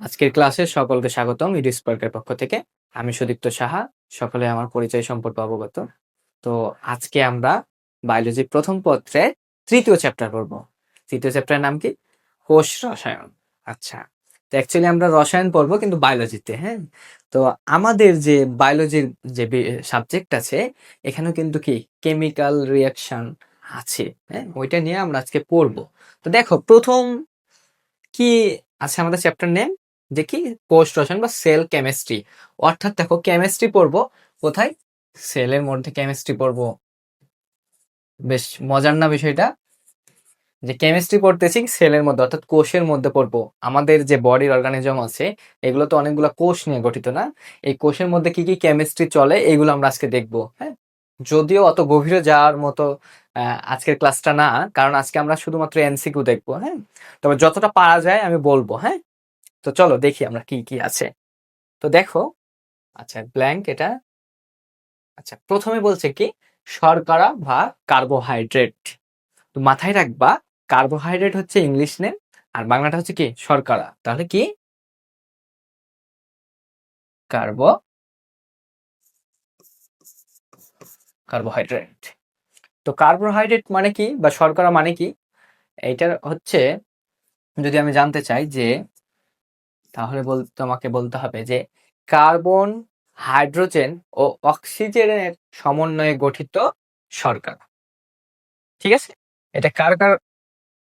আজকের ক্লাসে সকলকে স্বাগতম ইডিস পার্কের পক্ষ থেকে। আমি সুদীপ্ত সাহা। সকলে আমার পরিচয় সম্পর্কে অবগত। তো আজকে আমরা বায়োলজি প্রথম পত্রের তৃতীয় চ্যাপ্টার পড়ব। তৃতীয় চ্যাপ্টারের নাম কি? কোষ রসায়ন। আচ্ছা, তো অ্যাকচুয়ালি আমরা রসায়ন পড়বো কিন্তু বায়োলজিতে। হ্যাঁ, তো আমাদের যে বায়োলজির যে সাবজেক্ট আছে এখানেও কিন্তু কি কেমিক্যাল রিয়াকশন আছে। হ্যাঁ, ওইটা নিয়ে আমরা আজকে পড়বো। তো দেখো প্রথম কি আছে আমাদের চ্যাপ্টার নেম, যে কি কোষ রসায়ন বা সেল কেমিস্ট্রি। অর্থাৎ দেখো কেমিস্ট্রি পড়বো কোথায়? সেলের মধ্যে কেমিস্ট্রি পড়বো। বেশ মজার না বিষয়টা, যে কেমিস্ট্রি পড়তেছি সেলের মধ্যে অর্থাৎ কোষের মধ্যে পড়বো। আমাদের যে বডির অর্গানিজম আছে এগুলো তো অনেকগুলো কোষ নিয়ে গঠিত না? এই কোষের মধ্যে কি কি কেমিস্ট্রি চলে এগুলো আমরা আজকে দেখবো। হ্যাঁ, যদিও অত গভীরে যাওয়ার মতো আজকের ক্লাসটা না, কারণ আজকে আমরা শুধুমাত্র এমসিকিউ দেখবো। হ্যাঁ, তবে যতটা পারা যায় আমি বলবো। হ্যাঁ, তো চলো দেখি আমরা কি কি আছে। তো দেখো, আচ্ছা ব্ল্যাঙ্ক এটা। আচ্ছা, প্রথমে বলছে কি শর্করা বা কার্বোহাইড্রেট। তো মাথায় রাখবা, কার্বোহাইড্রেট হচ্ছে ইংলিশ নেম আর বাংলাটা হচ্ছে কি শর্করা। তাহলে কি কার্বো কার্বোহাইড্রেট। তো কার্বোহাইড্রেট মানে কি বা শর্করা মানে কি, এইটার হচ্ছে যদি আমি জানতে চাই যে, তাহলে তোমাকে বলতে হবে যে কার্বন, হাইড্রোজেন ও অক্সিজেনের সমন্বয়ে গঠিত শর্করা। ঠিক আছে, এটা কার কার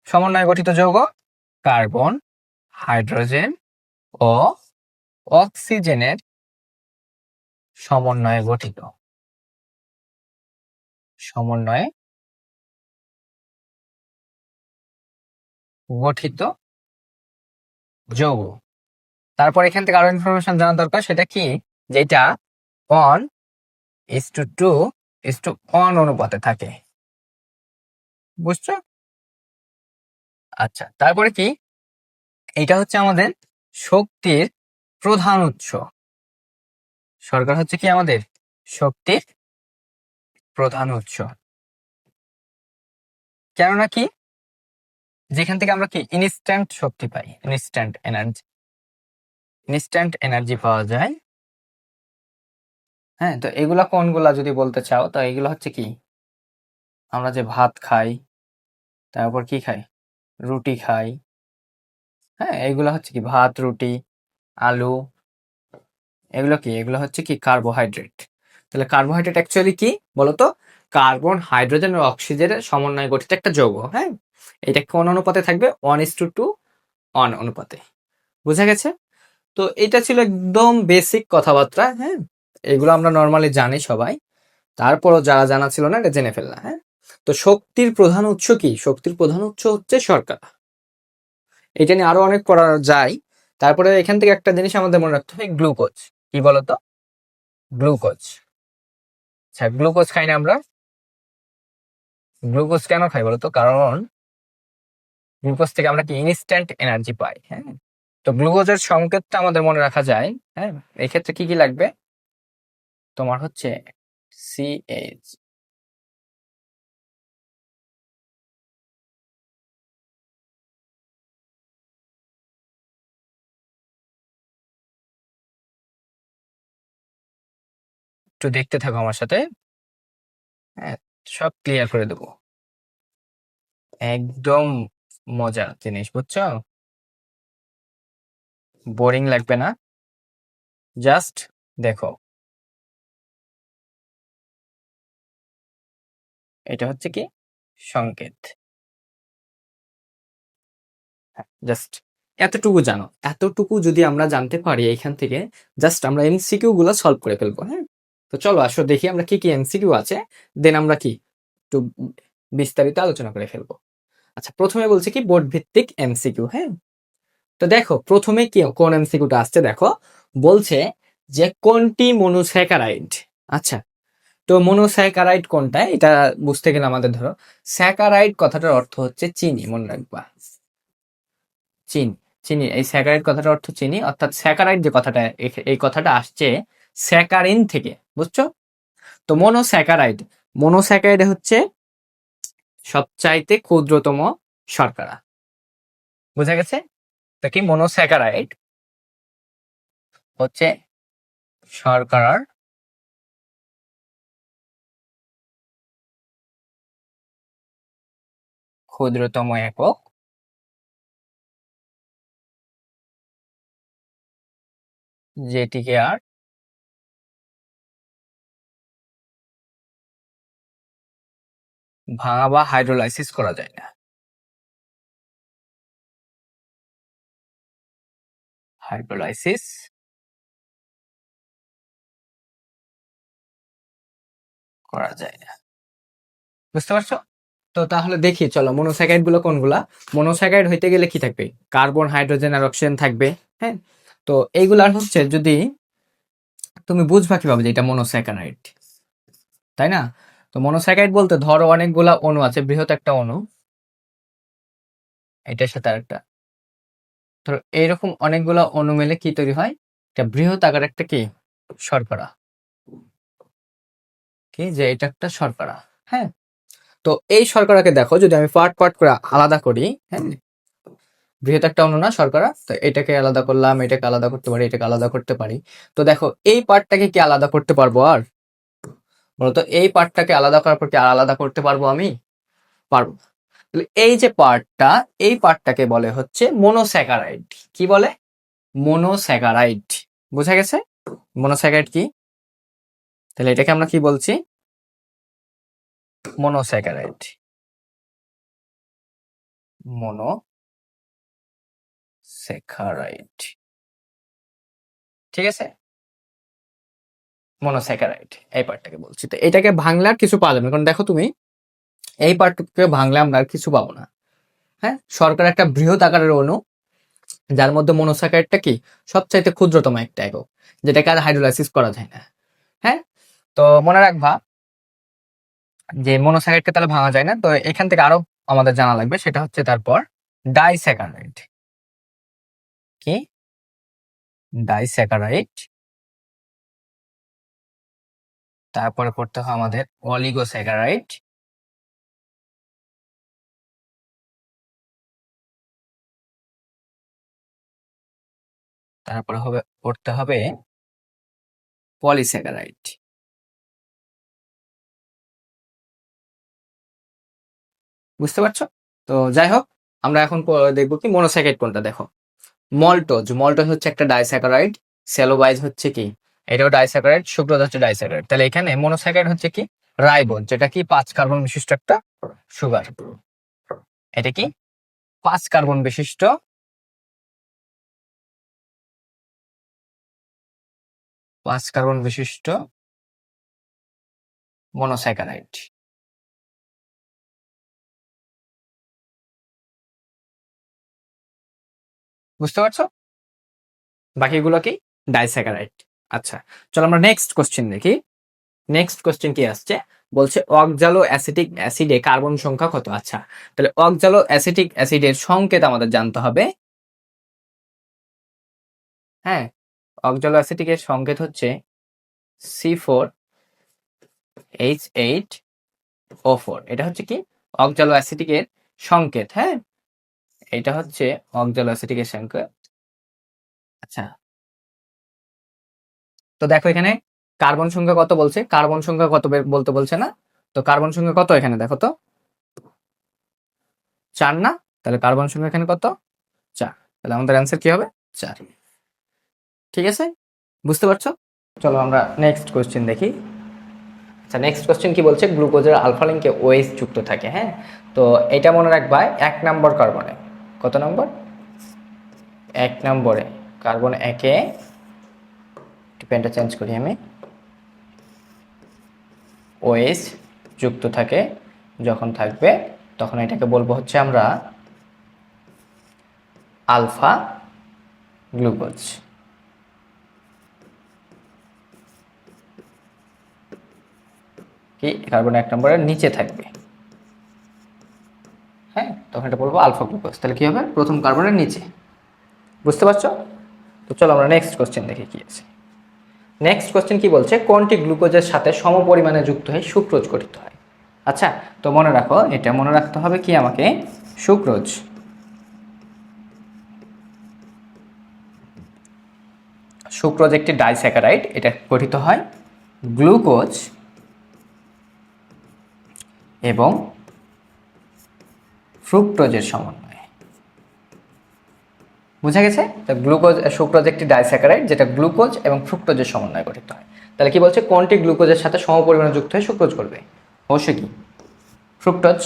সমন্বয়ে গঠিত যৌগ? কার্বন, হাইড্রোজেন ও অক্সিজেনের সমন্বয়ে গঠিত সমন্বয়ে গঠিত যৌগ। তারপর এখান থেকে আরো ইনফরমেশন জানা দরকার, সেটা কি যেটা 1:2:1 অনুপাতে থাকে। বুঝছো? আচ্ছা, তারপরে কি এটা হচ্ছে আমাদের শক্তির প্রধান উৎস। শর্করা হচ্ছে কি আমাদের শক্তির প্রধান উৎস। কেননা কি, যেখান থেকে আমরা কি ইনস্ট্যান্ট শক্তি পাই, ইনস্ট্যান্ট এনার্জি পাওয়া যায়। হ্যাঁ, তো এগুলা কোনগুলা যদি বলতে চাও, তো এগুলো হচ্ছে কি আমরা যে ভাত খাই, তারপর কি খাই, রুটি খাই। হ্যাঁ, এগুলো হচ্ছে কি ভাত, রুটি, আলু, এগুলো কি, এগুলো হচ্ছে কি কার্বোহাইড্রেট। তাহলে কার্বোহাইড্রেট অ্যাকচুয়ালি কি বলতো? কার্বন, হাইড্রোজেন ও অক্সিজেনের সমন্বয়ে গঠিত একটা যৌগ। হ্যাঁ, এটা কোন অনুপাতে থাকবে? 1:2 অনুপাতে। বুঝা গেছে? তো এটা ছিল একদম বেসিক কথাবার্তা। হ্যাঁ, এগুলো আমরা নর্মালি জানি সবাই, তারপরও যারা জানা ছিল না এটা জেনে ফেললাম। হ্যাঁ, তো শক্তির প্রধান উৎস কি? শক্তির প্রধান উৎস হচ্ছে শর্করা। এটা নিয়ে আরো অনেক পড়া যায়। তারপরে এখান থেকে একটা জিনিস আমাদের মনে রাখতে হবে, গ্লুকোজ। কি বলতো? গ্লুকোজ। আচ্ছা, গ্লুকোজ খাই না আমরা? গ্লুকোজ কেন খাই বলতো? কারণ গ্লুকোজ থেকে আমরা কি ইনস্ট্যান্ট এনার্জি পাই। হ্যাঁ, তো গ্লুকোজের সংকেতটা আমাদের মনে রাখা যায়। হ্যাঁ, এই ক্ষেত্রে কি কি লাগবে তোমার? হচ্ছে সিএইচ। একটু দেখতে থাকো আমার সাথে। হ্যাঁ, সব ক্লিয়ার করে দেবো। একদম মজা জিনিস, বুঝছো? বোরিং লাগবে না, জাস্ট দেখো। এটা হচ্ছে কি সংকেত। জাস্ট এতটুকু জানো, এতটুকু যদি আমরা জানতে পারি এখান থেকে, জাস্ট আমরা এমসিকিউ গুলো সলভ করে ফেলবো। হ্যাঁ, তো চলো আসো দেখি আমরা কি কি এমসিকিউ আছে, দেন আমরা কি একটু বিস্তারিত আলোচনা করে ফেলবো। আচ্ছা, প্রথমে বলছে কি বোর্ড ভিত্তিক এমসিকিউ। হ্যাঁ, তো দেখো প্রথমে কি কোন এমসিকিউটা আসছে, দেখো বলছে যে কোনটি মনোস্যাকারাইড। আচ্ছা, তো মনোস্যাকারাইড কোনটা এটা বুঝতে গেলে আমাদের ধরো স্যাকারাইড কথাটার অর্থ হচ্ছে চিনি, মনে রাখবা। চিনি, চিনি, এই স্যাকারাইড কথাটার অর্থ চিনি, অর্থাৎ স্যাকারাইড যে কথাটা, এই কথাটা আসছে স্যাকারিন থেকে। বুঝছো? তো মনোস্যাকারাইড, মনোস্যাকারাইড হচ্ছে সবচাইতে ক্ষুদ্রতম শর্করা। বুঝা গেছে? তো কি মনোস্যাকারাইড হচ্ছে শর্করার ক্ষুদ্রতম একক, যেটিকে আর ভাঙা বা হাইড্রোলাইসিস করা যায় না। হাইড্রোলাইসিস করা যায় না। বুঝতে পারছো? তো তাহলে দেখি চলো মনোস্যাকারাইড গুলো কোনগুলা। মনোস্যাকারাইড হইতে গেলে কি থাকবে? কার্বন, হাইড্রোজেন আর অক্সিজেন থাকবে। হ্যাঁ, তো এইগুলার হচ্ছে যদি তুমি বুঝবা কিভাবে যে এটা মনোস্যাকারাইড, তাই না? তো মনোস্যাকারাইড বলতে ধরো অনেকগুলা অণু আছে, বৃহৎ একটা অণু, এটার সাথে আরেকটা, ধরো এইরকম অনেকগুলা অণু মিলে কি তৈরি হয়? একটা বৃহৎ আকার একটা কি শর্করা, কি যে এটা একটা শর্করা। হ্যাঁ, তো এই শর্করাকে দেখো যদি আমি পার্ট পার্ট করে আলাদা করি, হ্যাঁ, বৃহৎ একটা অণু না শর্করা, তো এটাকে আলাদা করলাম, এটাকে আলাদা করতে পারি, এটাকে আলাদা করতে পারি। তো দেখো এই পার্টটাকে কি আলাদা করতে পারবো? আর বলতো এই পার্টটাকে আলাদা করার পর কি আর আলাদা করতে পারবো আমি? পারবো। তাহলে এই যে পার্টটা, এই পার্টটাকে বলে হচ্ছে মনোস্যাকারাইড। কি বলে? মনোস্যাকারাইড। বুঝা গেছে মনোস্যাকারাইড কি? তাহলে এটাকে আমরা কি বলছি? মনোস্যাকারাইড। মনোস্যাকারাইড, ঠিক আছে? মনোস্যাকারাইড এই পার্টটাকে বলছি। তো এটাকে ভাঙলে আর কিছু পাওয়া যাবে না, কারণ দেখো তুমি এই পার্টটাকে ভাঙলে আমরা আর কিছু পাবো না। হ্যাঁ, শর্করা একটা বৃহৎ আকারের অণু, যার মধ্যে মনোস্যাকারাইডটা কি সবচাইতে ক্ষুদ্রতম একটা একক, যেটাকে আর হাইড্রোলাইসিস করা যায় না। হ্যাঁ, তো মনে রাখবা যে মনোস্যাকারাইডকে তাহলে ভাঙা যায় না। তো এখান থেকে আরো আমাদের জানা লাগবে, সেটা হচ্ছে তারপর ডাইস্যাকারাইড। কি? ডাইস্যাকারাইড। তারপরে পড়তে হয় আমাদের অলিগোস্যাকারাইড। তারপরে পড়তে হবে পলিস্যাকারাইড। বুঝতে পারছো? তো যাই হোক, আমরা এখন দেখবো কি মনোস্যাকারাইড কোনটা। দেখো মল্টোজ, মল্টোজ হচ্ছে একটা ডাইস্যাকারাইড। সেলোবাইজ হচ্ছে কি? এটাও ডাইস্যাকারাইড। সুক্রোজ হচ্ছে ডাইস্যাকারাইড। তাহলে এখানে মনোস্যাকারাইড হচ্ছে কি? রাইবোজ, যেটা কি 5 কার্বন বিশিষ্ট একটা সুগার। এটা কি 5 কার্বন বিশিষ্ট 5 কার্বন বিশিষ্ট মনোস্যাকারাইড। বুঝতে পারছো? বাকিগুলো কি? ডাইস্যাকারাইড। আচ্ছা, চলো আমরা নেক্সট কোশ্চেন দেখি। নেক্সট কোশ্চেন কি আসছে? বলছে অক্সালো অ্যাসিটিক অ্যাসিডে কার্বন সংখ্যা কত? আচ্ছা, তাহলে অক্সালো অ্যাসিটিক অ্যাসিডের সংকেত আমাদের জানতে হবে। হ্যাঁ, অক্সালো অ্যাসিটিকের সংকেত হচ্ছে C4H8O4। এটা হচ্ছে কি? অক্সালো অ্যাসিটিকের সংকেত। হ্যাঁ, এটা হচ্ছে অক্সালো অ্যাসিটিকের সংকেত। আচ্ছা, তো দেখো এখানে কার্বন সংখ্যা কত বলছে, কার্বন সংখ্যা কত বলতে বলছে না? তো কার্বন সংখ্যা কত এখানে দেখো তো, 4 না? তাহলে কার্বন সংখ্যা এখানে কত? 4। তাহলে আমাদের অ্যান্সার কি হবে? 4। ঠিক আছে, বুঝতে পারছো? চলো আমরা নেক্সট কোশ্চেন দেখি। আচ্ছা, নেক্সট কোশ্চেন কি বলছে? গ্লুকোজের আলফা লিঙ্কে OH যুক্ত থাকে। হ্যাঁ, তো এটা মনে রাখবা 1 নম্বর কার্বনে। কত নম্বর? 1 নম্বরে কার্বন 1-এ, পেনটা চেঞ্জ করি আমি, OH যুক্ত থাকে। যখন থাকবে তখন এটাকে বলবো হচ্ছে আমরা আলফা গ্লুকোজ। কি? কার্বন 1 নম্বরের নিচে থাকবে। হ্যাঁ, তখন এটা বলবো আলফা গ্লুকোজ। তাহলে কি হবে? প্রথম কার্বনের নিচে। বুঝতে পারছো? তো চলো আমরা নেক্সট কোশ্চেন দেখি কি আছে। নেক্সট কোশ্চেন কি বলছে? কোনটি গ্লুকোজের সাথে সম পরিমাণে যুক্ত হয়ে সুক্রোজ গঠিত হয়? আচ্ছা, তো মনে রাখো, এটা মনে রাখতে হবে কি আমাকে? সুক্রোজ। সুক্রোজ একটি ডাইস্যাকারাইড, এটা গঠিত হয় গ্লুকোজ এবং ফ্রুক্টোজের সমন্বয়ে। বুঝা গেছে? তো সুক্রোজ একটি ডাইস্যাকারাইড যেটা গ্লুকোজ এবং ফ্রুক্টোজের সমন্বয়ে গঠিত হয়। তাহলে কি বলছে, কোনটি গ্লুকোজের সাথে সমপরিমাণে যুক্ত হয়ে সুক্রোজ করবে? অবশ্যই কি ফ্রুক্টোজ।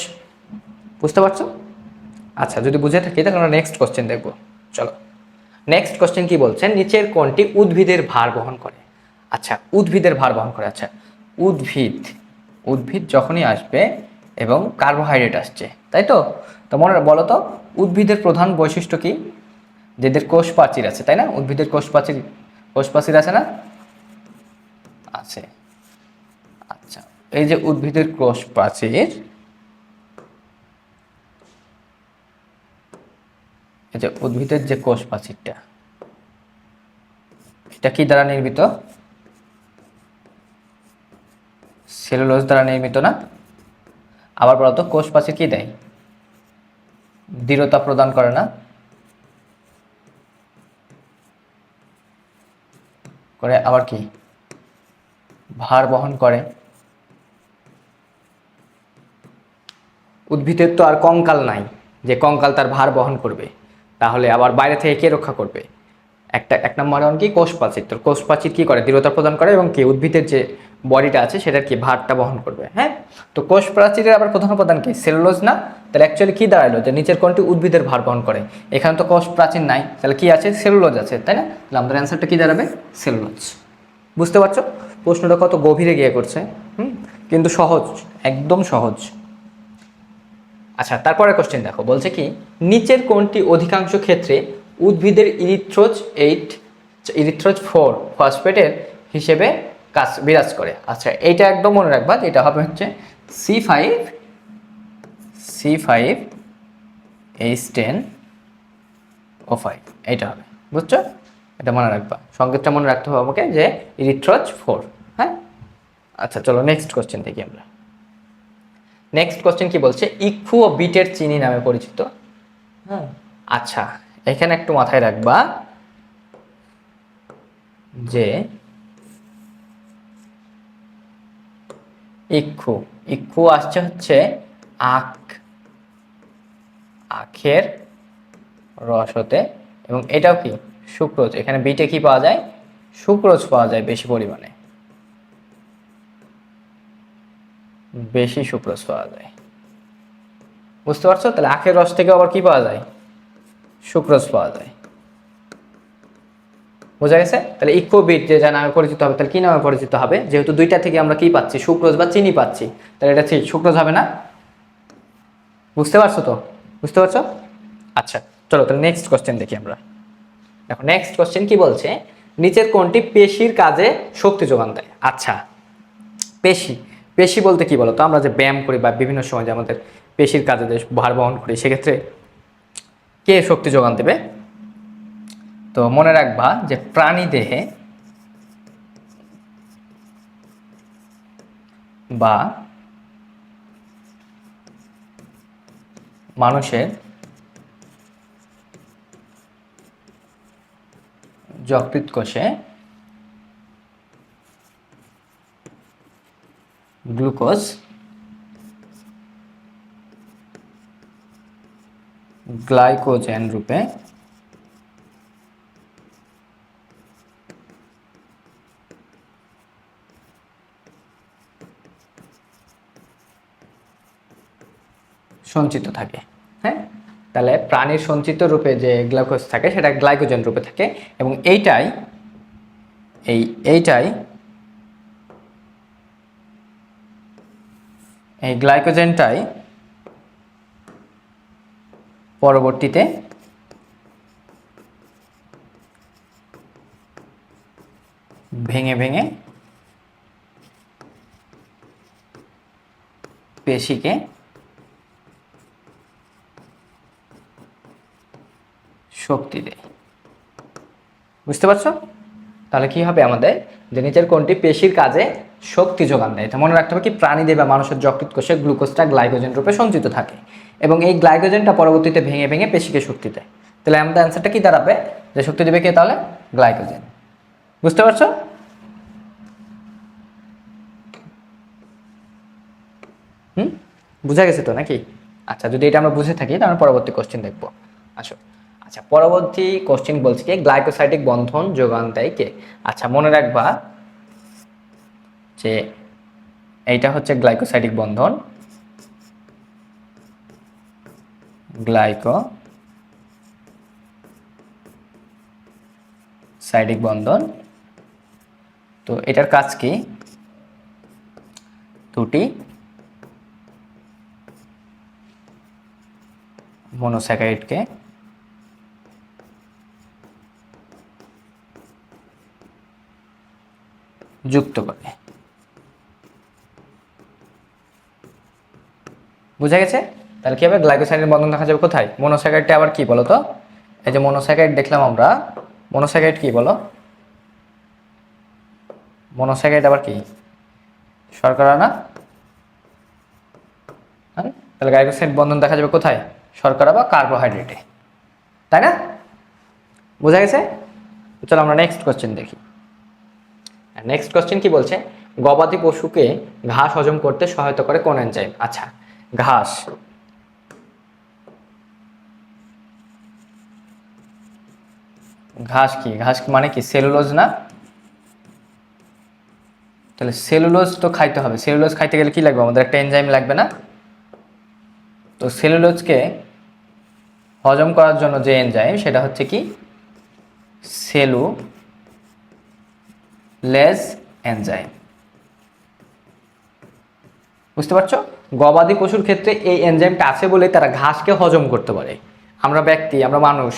বুঝতে পারছো? আচ্ছা, যদি বুঝে থাকি তাহলে আমরা নেক্সট কোশ্চেন দেখব। চলো, নেক্সট কোশ্চেন কি বলছে, নিচের কোনটি উদ্ভিদের ভার বহন করে? আচ্ছা, উদ্ভিদের ভার বহন করে। আচ্ছা, উদ্ভিদ যখনই আসবে এবং কার্বোহাইড্রেট আসছে, তাই তো? তো মনে বলো তো, উদ্ভিদের প্রধান বৈশিষ্ট্য কি? যেদের কোষ প্রাচীর আছে, তাই না? উদ্ভিদের কোষ প্রাচীর আছে না? আছে। আচ্ছা, এই যে উদ্ভিদের কোষ প্রাচীর, এই যে উদ্ভিদের যে কোষ প্রাচীরটা, এটা কি দ্বারা নির্মিত? সেলুলোজ দ্বারা নির্মিত না? আবার বলতো, কোষ প্রাচীর কি দেয়? দৃঢ়তা প্রদান করে না? করে। আবার কি? ভার বহন করে। উদ্ভিদের তো আর কঙ্কাল নাই যে কঙ্কাল তার ভার বহন করবে, তাহলে আবার বাইরে থেকে কে রক্ষা করবে? এক নম্বর কি, কোষ প্রাচীর। তো কোষ প্রাচীর কি করে? দৃঢ়তা প্রদান করে এবং কি উদ্ভিদের যে বডিটা আছে সেটার কি ভারটা বহন করবে। হ্যাঁ, তো কোষ প্রাচীরের আবার প্রধান উপাদান কি? সেলুলোজ না? তাহলে অ্যাকচুয়ালি কি দাঁড়ালো, যে নিচের কোনটি উদ্ভিদের ভার বহন করে? এখানে তো কোষ প্রাচীর নাই, তাহলে কি আছে? সেলুলোজ আছে, তাই না? তাহলে আমাদের অ্যান্সারটা কি দাঁড়াবে? সেলুলোজ। বুঝতে পারছো প্রশ্নটা কত গভীরে গিয়ে করছে? কিন্তু সহজ, একদম সহজ। আচ্ছা, তারপরে কোশ্চেন দেখো, বলছে কি, নিচের কোনটি অধিকাংশ ক্ষেত্রে উদ্ভিদের ইরিথ্রোজ 4 ফসফেটের হিসেবে বিরাজ করে? আচ্ছা, এইটা একদম মনে রাখবা, এটা হবে হচ্ছে C5H10O5, এইটা হবে। বুঝছো? এটা মনে রাখবা, সংকেতটা মনে রাখতে হবে আমাকে, যে ইরিথ্রোজ 4। হ্যাঁ, আচ্ছা চলো নেক্সট কোশ্চেন দেখি আমরা। নেক্সট কোশ্চেন কি বলছে, ইক্ষু ও বিটের চিনি নামে পরিচিত। হ্যাঁ, আচ্ছা, এখানে একটু মাথায় রাখবা যে ইক্ষু আসছে হচ্ছে আখের রস হতে, এবং এটাও কি সুক্রোজ। এখানে বিটে কি পাওয়া যায়? সুক্রোজ পাওয়া যায় বেশি পরিমাণে, বেশি সুক্রোজ পাওয়া যায়। বুঝতে পারছো? তাহলে আখের রস থেকে আবার কি পাওয়া যায়? সুক্রোজ পাওয়া যায়। বোঝা গেছে? তাহলে ইকোবিট যে যা নামে পরিচিত হবে, তাহলে কি নামে পরিচিত হবে? যেহেতু দুইটা থেকে আমরা কি পাচ্ছি? সুক্রোজ বা চিনি পাচ্ছি, তাহলে এটা ঠিক সুক্রোজ হবে না? বুঝতে পারছো তো? বুঝতে পারছো? আচ্ছা চলো, তাহলে নেক্সট কোশ্চেন দেখি আমরা। দেখো, নেক্সট কোশ্চেন কি বলছে, নিচের কোনটি পেশির কাজে শক্তি যোগান দেয়? আচ্ছা, পেশি বলতে কি বলতো, আমরা যে ব্যায়াম করি বা বিভিন্ন সময় যে আমাদের পেশির কাজে যে ভার বহন করি, সেক্ষেত্রে কে শক্তি যোগান দেবে? তো মনে রাখবা যে প্রাণী দেহে বা মানুষের যকৃৎ কোষে গ্লুকোজ গ্লাইকোজেন রূপে সঞ্চিত থাকে। হ্যাঁ, তাহলে প্রাণীর সঞ্চিত রূপে যে গ্লুকোজ থাকে সেটা গ্লাইকোজেন রূপে থাকে, এবং এই গ্লাইকোজেনটাই পরবর্তীতে ভেঙে ভেঙে পেশিকে শক্তি দেয়। বুঝতে পারছো? তাহলে কি হবে আমাদের, যে নিচের কোনটি পেশির কাজে শক্তি যোগান দেয়? এটা মনে রাখতে হবে কি, প্রাণীদের বা মানুষের যকৃৎ কোষে গ্লুকোজটা গ্লাইকোজেন রূপে সঞ্চিত থাকে, এবং এই গ্লাইকোজেনটা পরবর্তীতে ভেঙে ভেঙে পেশিকে শক্তি দেয়। তাহলে আমাদের অ্যান্সারটা কি দাঁড়াবে, যে শক্তি দেবে কে? তাহলে গ্লাইকোজেন। বুঝতে পারছো? বুঝা গেছে তো নাকি? আচ্ছা, যদি এটা আমরা বুঝে থাকি তাহলে পরবর্তী কোশ্চেন দেখবো। আসো। আচ্ছা, পরবর্তী কোশ্চেন বলছে কি, গ্লাইকোসাইডিক বন্ধন যোগান দেয় কে? আচ্ছা, মনে রাখবা যে এইটা হচ্ছে গ্লাইকোসাইডিক বন্ধন, গ্লাইকোসাইডিক বন্ধন। তো এটার কাজ কি? দুটি মনোস্যাকারাইডকে যুক্ত করে। বুঝা গেছে? তাহলে কি হবে, গ্লাইকোসাইডের বন্ধন দেখা যাবে কোথায়? মনোস্যাকারাইডটা আবার কি বলো তো? এই যে মনোস্যাকারাইড দেখলাম আমরা, মনোস্যাকারাইড কি বলো? মনোস্যাকারাইড আবার কি? শর্করা না? হ্যাঁ, তাহলে গ্লাইকোসাইড বন্ধন দেখা যাবে কোথায়? শর্করা বা কার্বোহাইড্রেটে, তাই না? বোঝা গেছে? চলো আমরা নেক্সট কোশ্চেন দেখি। নেক্সট কোশ্চেন কি বলছে, গবাদি পশুকে ঘাস হজম করতে সহায়তা করে কোন এনজাইম? আচ্ছা, ঘাস, ঘাস কি? ঘাস মানে কি? সেলুলোজ না? তাহলে সেলুলোজ তো খাইতে হবে। সেলুলোজ খাইতে গেলে কি লাগবে আমাদের? একটা এনজাইম লাগবে না? তো সেলুলোজকে হজম করার জন্য যে এনজাইম সেটা হচ্ছে কি? Cellulase enzyme. বুঝতে পারছো? গবাদি পশুর ক্ষেত্রে এই এনজাইমটা আছে বলেই তারা ঘাসকে হজম করতে পারে। আমরা ব্যক্তি, আমরা মানুষ,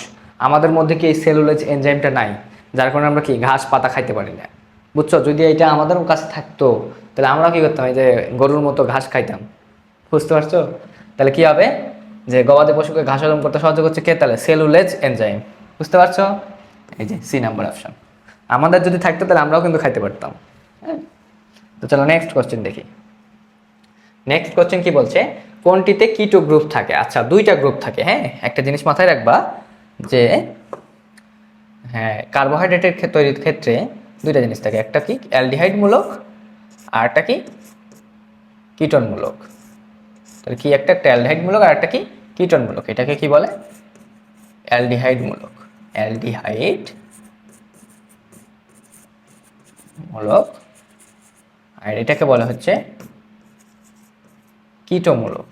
আমাদের মধ্যে কি এই সেলুলোজ এনজাইমটা নাই, যার কারণে আমরা কি ঘাস পাতা খাইতে পারি না। বুঝছো? যদি এটা আমাদের কাছে থাকতো তাহলে আমরা কি করতাম? এই যে গরুর মতো ঘাস খাইতাম। বুঝতে পারছো? তাহলে কি হবে, যে গবাদি পশুকে ঘাস হজম করতে সাহায্য করছে কে? তাহলে সেলুলেজ এনজাইম। বুঝতে পারছো? এই যে সি নাম্বার অপশন। আমাদের যদি থাকতো তাহলে আমরাও কিন্তু খাইতে পারতাম। হ্যাঁ, তো চলো নেক্সট কোশ্চেন দেখি। নেক্সট কোশ্চেন কি বলছে, কোনটিতে কিটো গ্রুপ থাকে? আচ্ছা, দুইটা গ্রুপ থাকে। হ্যাঁ, একটা জিনিস মাথায় রাখবা যে হ্যাঁ, কার্বোহাইড্রেটের তৈরির ক্ষেত্রে দুইটা জিনিস থাকে, একটা কি অ্যালডিহাইড মূলক আর একটা কি কিটোন মূলক। তাহলে কি একটা অ্যালডিহাইড মূলক আর একটা কি কিটোন মূলক। এটাকে কি বলে? অ্যালডিহাইড মূলক। অ্যালডিহাইড মূলক। আর এটাকে বলা হচ্ছে কিটোমূলক।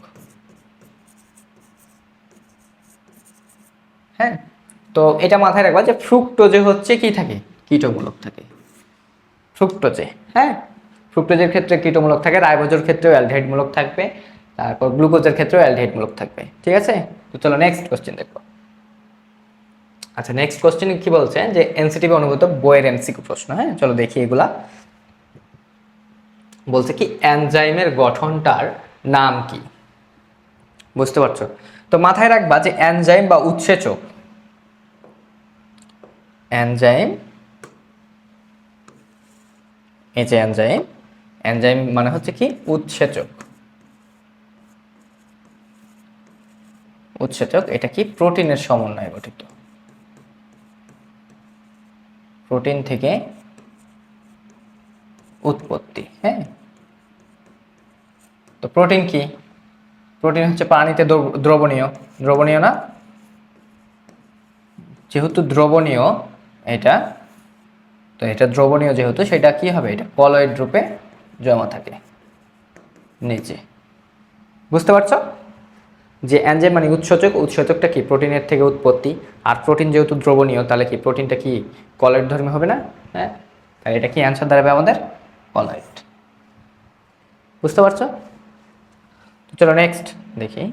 হ্যাঁ, তো এটা মাথায় রাখবা যে ফ্রুক্টোজে হচ্ছে কি থাকে? কিটোমূলক থাকে। ফ্রুক্টোজে, হ্যাঁ, ফ্রুক্টোজের ক্ষেত্রে কিটোমূলক থাকে, রাইবোজের ক্ষেত্রেও অ্যালডিহাইড মূলক থাকবে, তারপর গ্লুকোজের ক্ষেত্রেও অ্যালডিহাইড মূলক থাকবে। ঠিক আছে? তো চলো নেক্সট কোশ্চেন দেখো। আচ্ছা, নেক্সট কোশ্চেন কি বলছে যে এনসিটিভি অনুভূত বইয়ের এমসিকিউ প্রশ্ন। হ্যাঁ, চলো দেখি এগুলা। বলছে কি, এনজাইমের গঠনটার নাম কি? বুঝতে পারছো? তো মাথায় রাখবা যে এনজাইম বা উৎসেচক, এনজাইম, এই যে এনজাইম, এনজাইম মানে হচ্ছে কি উৎসেচক। উৎসেচক এটা কি? প্রোটিনের সমন্বয়ে গঠিত। প্রোটিন থেকে উৎপত্তি। হ্যাঁ, তো প্রোটিন কি? প্রোটিন হচ্ছে পানিতে দ্রবণীয়। দ্রবণীয় না? যেহেতু দ্রবণীয় এটা, তো এটা দ্রবণীয় যেহেতু, সেটা কি হবে? এটা কলয়েড রূপে জমা থাকে নিচে। বুঝতে পারছো? যে এনজাইম মানে উৎসেচক, উৎসেচকটা কি? প্রোটিনের থেকে উৎপত্তি। আর প্রোটিন যেহেতু দ্রবণীয়, তাহলে কি প্রোটিনটা কি কলয়েড ধর্মী হবে না? হ্যাঁ, তাহলে এটা কি অ্যান্সার দাঁড়াবে আমাদের? কলয়েড। বুঝতে পারছো? তো চলো নেক্সট দেখি।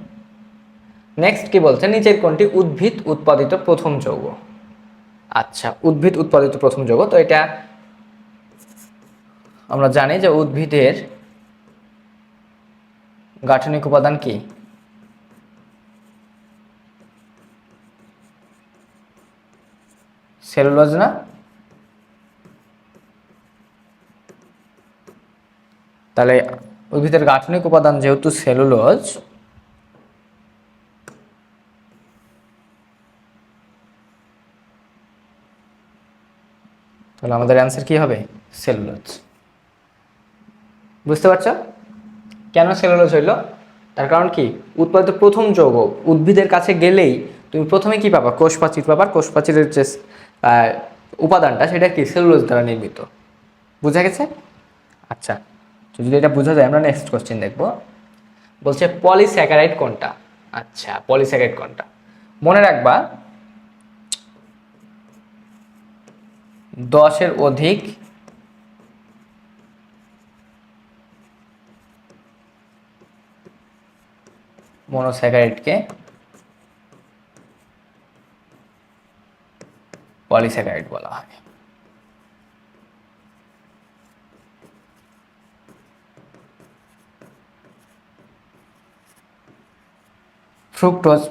নেক্সট কি বলছে, নিচের কোনটি উদ্ভিদ উৎপাদিত প্রথম যৌগ? আচ্ছা, উদ্ভিদ উৎপাদিত প্রথম যৌগ, তো এটা আমরা জানি যে উদ্ভিদের গাঠনিক উপাদান কি? সেলুলোজ না? তাহলে উদ্ভিদের গাঠনিক উপাদান যেহেতু সেলুলোজ, তাহলে আমাদের অ্যান্সার কি হবে? সেলুলোজ। বুঝতে পারছো কেন সেলুলোজ হইলো? তার কারণ কি, উৎপাদিত প্রথম যৌগ উদ্ভিদের কাছে গেলেই তুমি প্রথমে কি পাবা? কোষপ্রাচীর পাবা। কোষপ্রাচীরের যে উপাদানটা সেটা কি? সেলুলোজ দ্বারা নির্মিত। বুঝা গেছে? আচ্ছা, তো যদি এটা বোঝা যায় আমরা নেক্সট কোশ্চেন দেখবো। বলছে পলিস্যাকারাইড কোনটা? আচ্ছা, পলিস্যাকারাইড কোনটা? মনে রাখবা 10-এর অধিক মনোস্যাকারাইডকে পলিস্যাকারাইড বলা হয়।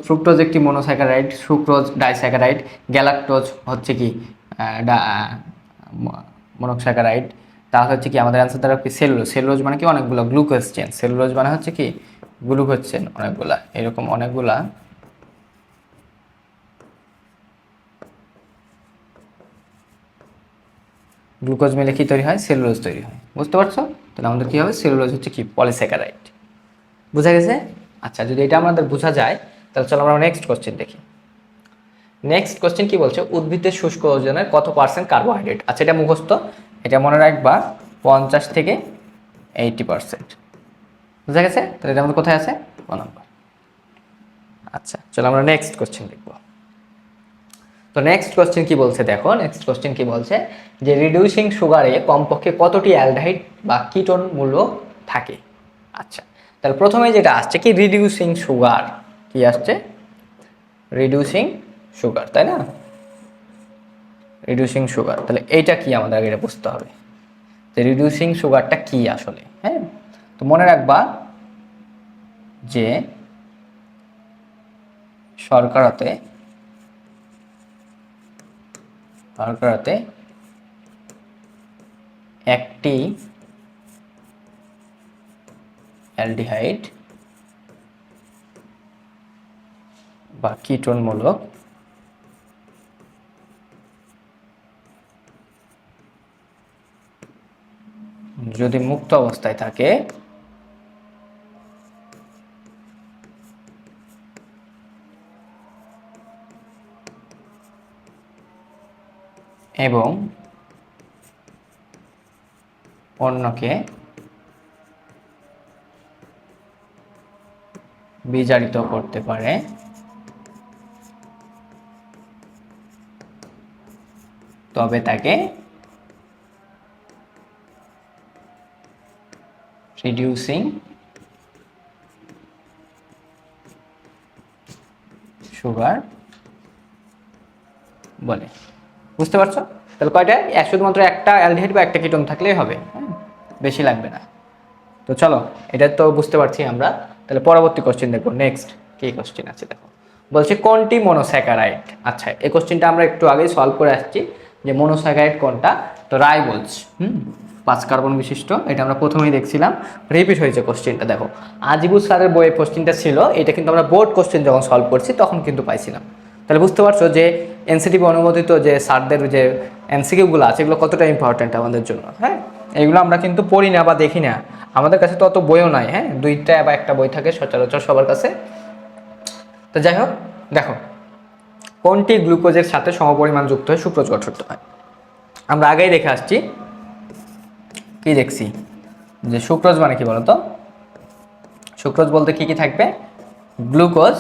ফ্রুক্টোজ একটি মনোস্যাকারাইড, সুক্রোজ ডাইস্যাকারাইড, গ্যালাক্টোজ হচ্ছে কি মনোস্যাকারাইড। তাহলে হচ্ছে কি আমাদের অ্যান্সার দ্বারা কি? সেলুলোজ। সেলুলোজ মানে কি? অনেকগুলো গ্লুকোজ চেন। সেলুলোজ মানে হচ্ছে কি? গ্লুকোজ চেন অনেকগুলা, এরকম অনেকগুলা গ্লুকোজ মিলে কি তৈরি হয়? সেলুলোজ তৈরি হয়। বুঝতে পারছো? তাহলে আমাদের কি হবে? সেলুলোজ হচ্ছে কি? পলিস্যাকারাইড। বুঝা গেছে? আচ্ছা, যদি এটা আমাদের বোঝা যায় তাহলে চলো আমরা নেক্সট কোশ্চেন দেখি। নেক্সট কোশ্চেন কি বলছে? উদ্ভিদের শুষ্ক ওজনের কত পার্সেন্ট কার্বোহাইড্রেট? আচ্ছা, এটা মুখস্থ, এটা মনে রাখবা 50 থেকে 80%। বুঝা গেছে? তাহলে এটা আমাদের কোথায় আছে? ক নম্বর। আচ্ছা, চলো আমরা নেক্সট কোশ্চেন দেখব। তো নেক্সট কোশ্চেন কি বলছে দেখো। নেক্সট কোশ্চেন কি বলছে যে রিডিউসিং সুগারে কমপক্ষে কতটি অ্যালডিহাইড বা কিটোন মূল্য থাকে? আচ্ছা, তাহলে প্রথমে যেটা আসছে কি? Reducing sugar. কি আসছে? রিডিউসিং সুগার, তাই না? রিডিউসিং সুগার, তাহলে এইটা কি আমাদের আগে এটা বুঝতে হবে যে রিডিউসিং সুগারটা কি আসলে। হ্যাঁ, তো মনে রাখবা যে শর্করাতে একটি অ্যালডিহাইড বা কিটোনমূলক যদি মুক্ত অবস্থায় থাকে এবং অন্যকে বিজারিত করতে পারে তবে তাকে রিডিউসিং সুগার বলে। বুঝতে পারছো? তাহলে কয়টা? শুধুমাত্র একটা অ্যালডিহাইড বা একটা কিটোন থাকলেই হবে, হ্যাঁ, বেশি লাগবে না। তো চলো, এটা তো বুঝতে পারছি আমরা। তাহলে পরবর্তী কোশ্চেন দেখো। নেক্সট কি কোশ্চেন আছে দেখো। বলছে কোনটি মনোস্যাকারাইড? আচ্ছা, এই কোশ্চেনটা আমরা একটু আগেই সলভ করে আসছি যে মনোস্যাকারাইড কোনটা। তো রাইবোজ, 5 কার্বন বিশিষ্ট, এটা আমরা প্রথমেই দেখছিলাম। রিপিট হয়েছে কোশ্চেনটা দেখো। আজিবুল স্যারের বইয়ে কোশ্চেনটা ছিল, এটা কিন্তু আমরা বোর্ড কোশ্চেন যখন সলভ করছি তখন কিন্তু পাইছিলাম। তাহলে বুঝতে পারছো যে এনসিটিভি অনুমোদিত যে স্যারদের যে এমসিকিউগুলো আছে এগুলো কতটা ইম্পর্ট্যান্ট আমাদের জন্য। হ্যাঁ, এগুলো আমরা কিন্তু পড়ি না বা দেখি না, আমাদের কাছে তো অত বইও নাই। হ্যাঁ, 2টা বা একটা বই থাকে সচরাচর সবার কাছে। তো যাই হোক, দেখো কোনটি গ্লুকোজের সাথে সমপরিমাণ যুক্ত হয়ে সুক্রোজ গঠিত হয়? আমরা আগেই দেখে আসছি, কি দেখছি যে সুক্রোজ মানে কি বলতো? সুক্রোজ বলতে কি কি থাকবে? গ্লুকোজ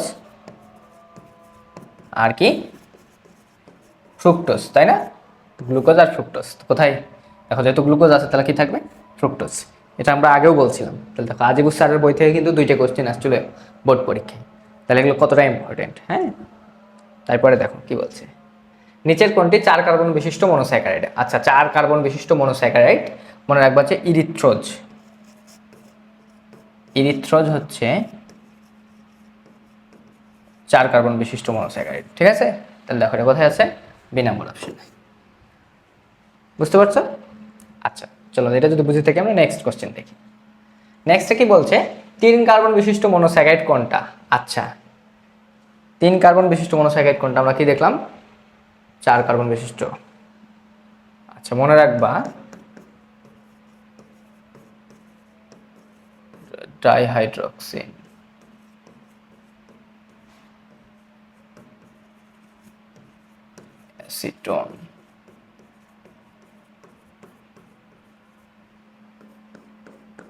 আর কি? ফ্রুক্টোজ, তাই না? গ্লুকোজ আর ফ্রুক্টোজ কোথায়? দেখো, যেহেতু গ্লুকোজ আছে তাহলে কি থাকবে? ফ্রুক্টোজ। এটা আমরা আগেও বলছিলাম। তাহলে দেখো, আজিবুল স্যারের বই থেকে কিন্তু 2টা কোশ্চেন আসছিল বোর্ড পরীক্ষায়। তাহলে এগুলো কতটা ইম্পর্টেন্ট। হ্যাঁ, তারপরে দেখো কি বলছে। নিচের কোনটি 4 কার্বন বিশিষ্ট মনোস্যাকারাইড? আচ্ছা, 4 কার্বন বিশিষ্ট মনোস্যাকারাইড মনে রাখবা হচ্ছে ইরিথ্রোজ। ইরিথ্রোজ হচ্ছে 4 কার্বন বিশিষ্ট মনোস্যাকারাইড। ঠিক আছে? তাহলে দেখো এটা কোথায় আছে? বি নাম্বার অপশনে। বুঝতে পারছো? আচ্ছা, চলো, এটা যদি বুঝে থাকি আমরা নেক্সট কোশ্চেন দেখি। নেক্সটে কি বলছে? 3 কার্বন বিশিষ্ট মনোস্যাকারাইড কোনটা? আচ্ছা, 3 কার্বন বিশিষ্ট মনোস্যাকারাইড কোনটা? আমরা কি দেখলাম? 4 কার্বন বিশিষ্ট। আচ্ছা, আচ্ছা, মনে রাখবা ডাইহাইড্রোক্সিন, অ্যাসিটোন,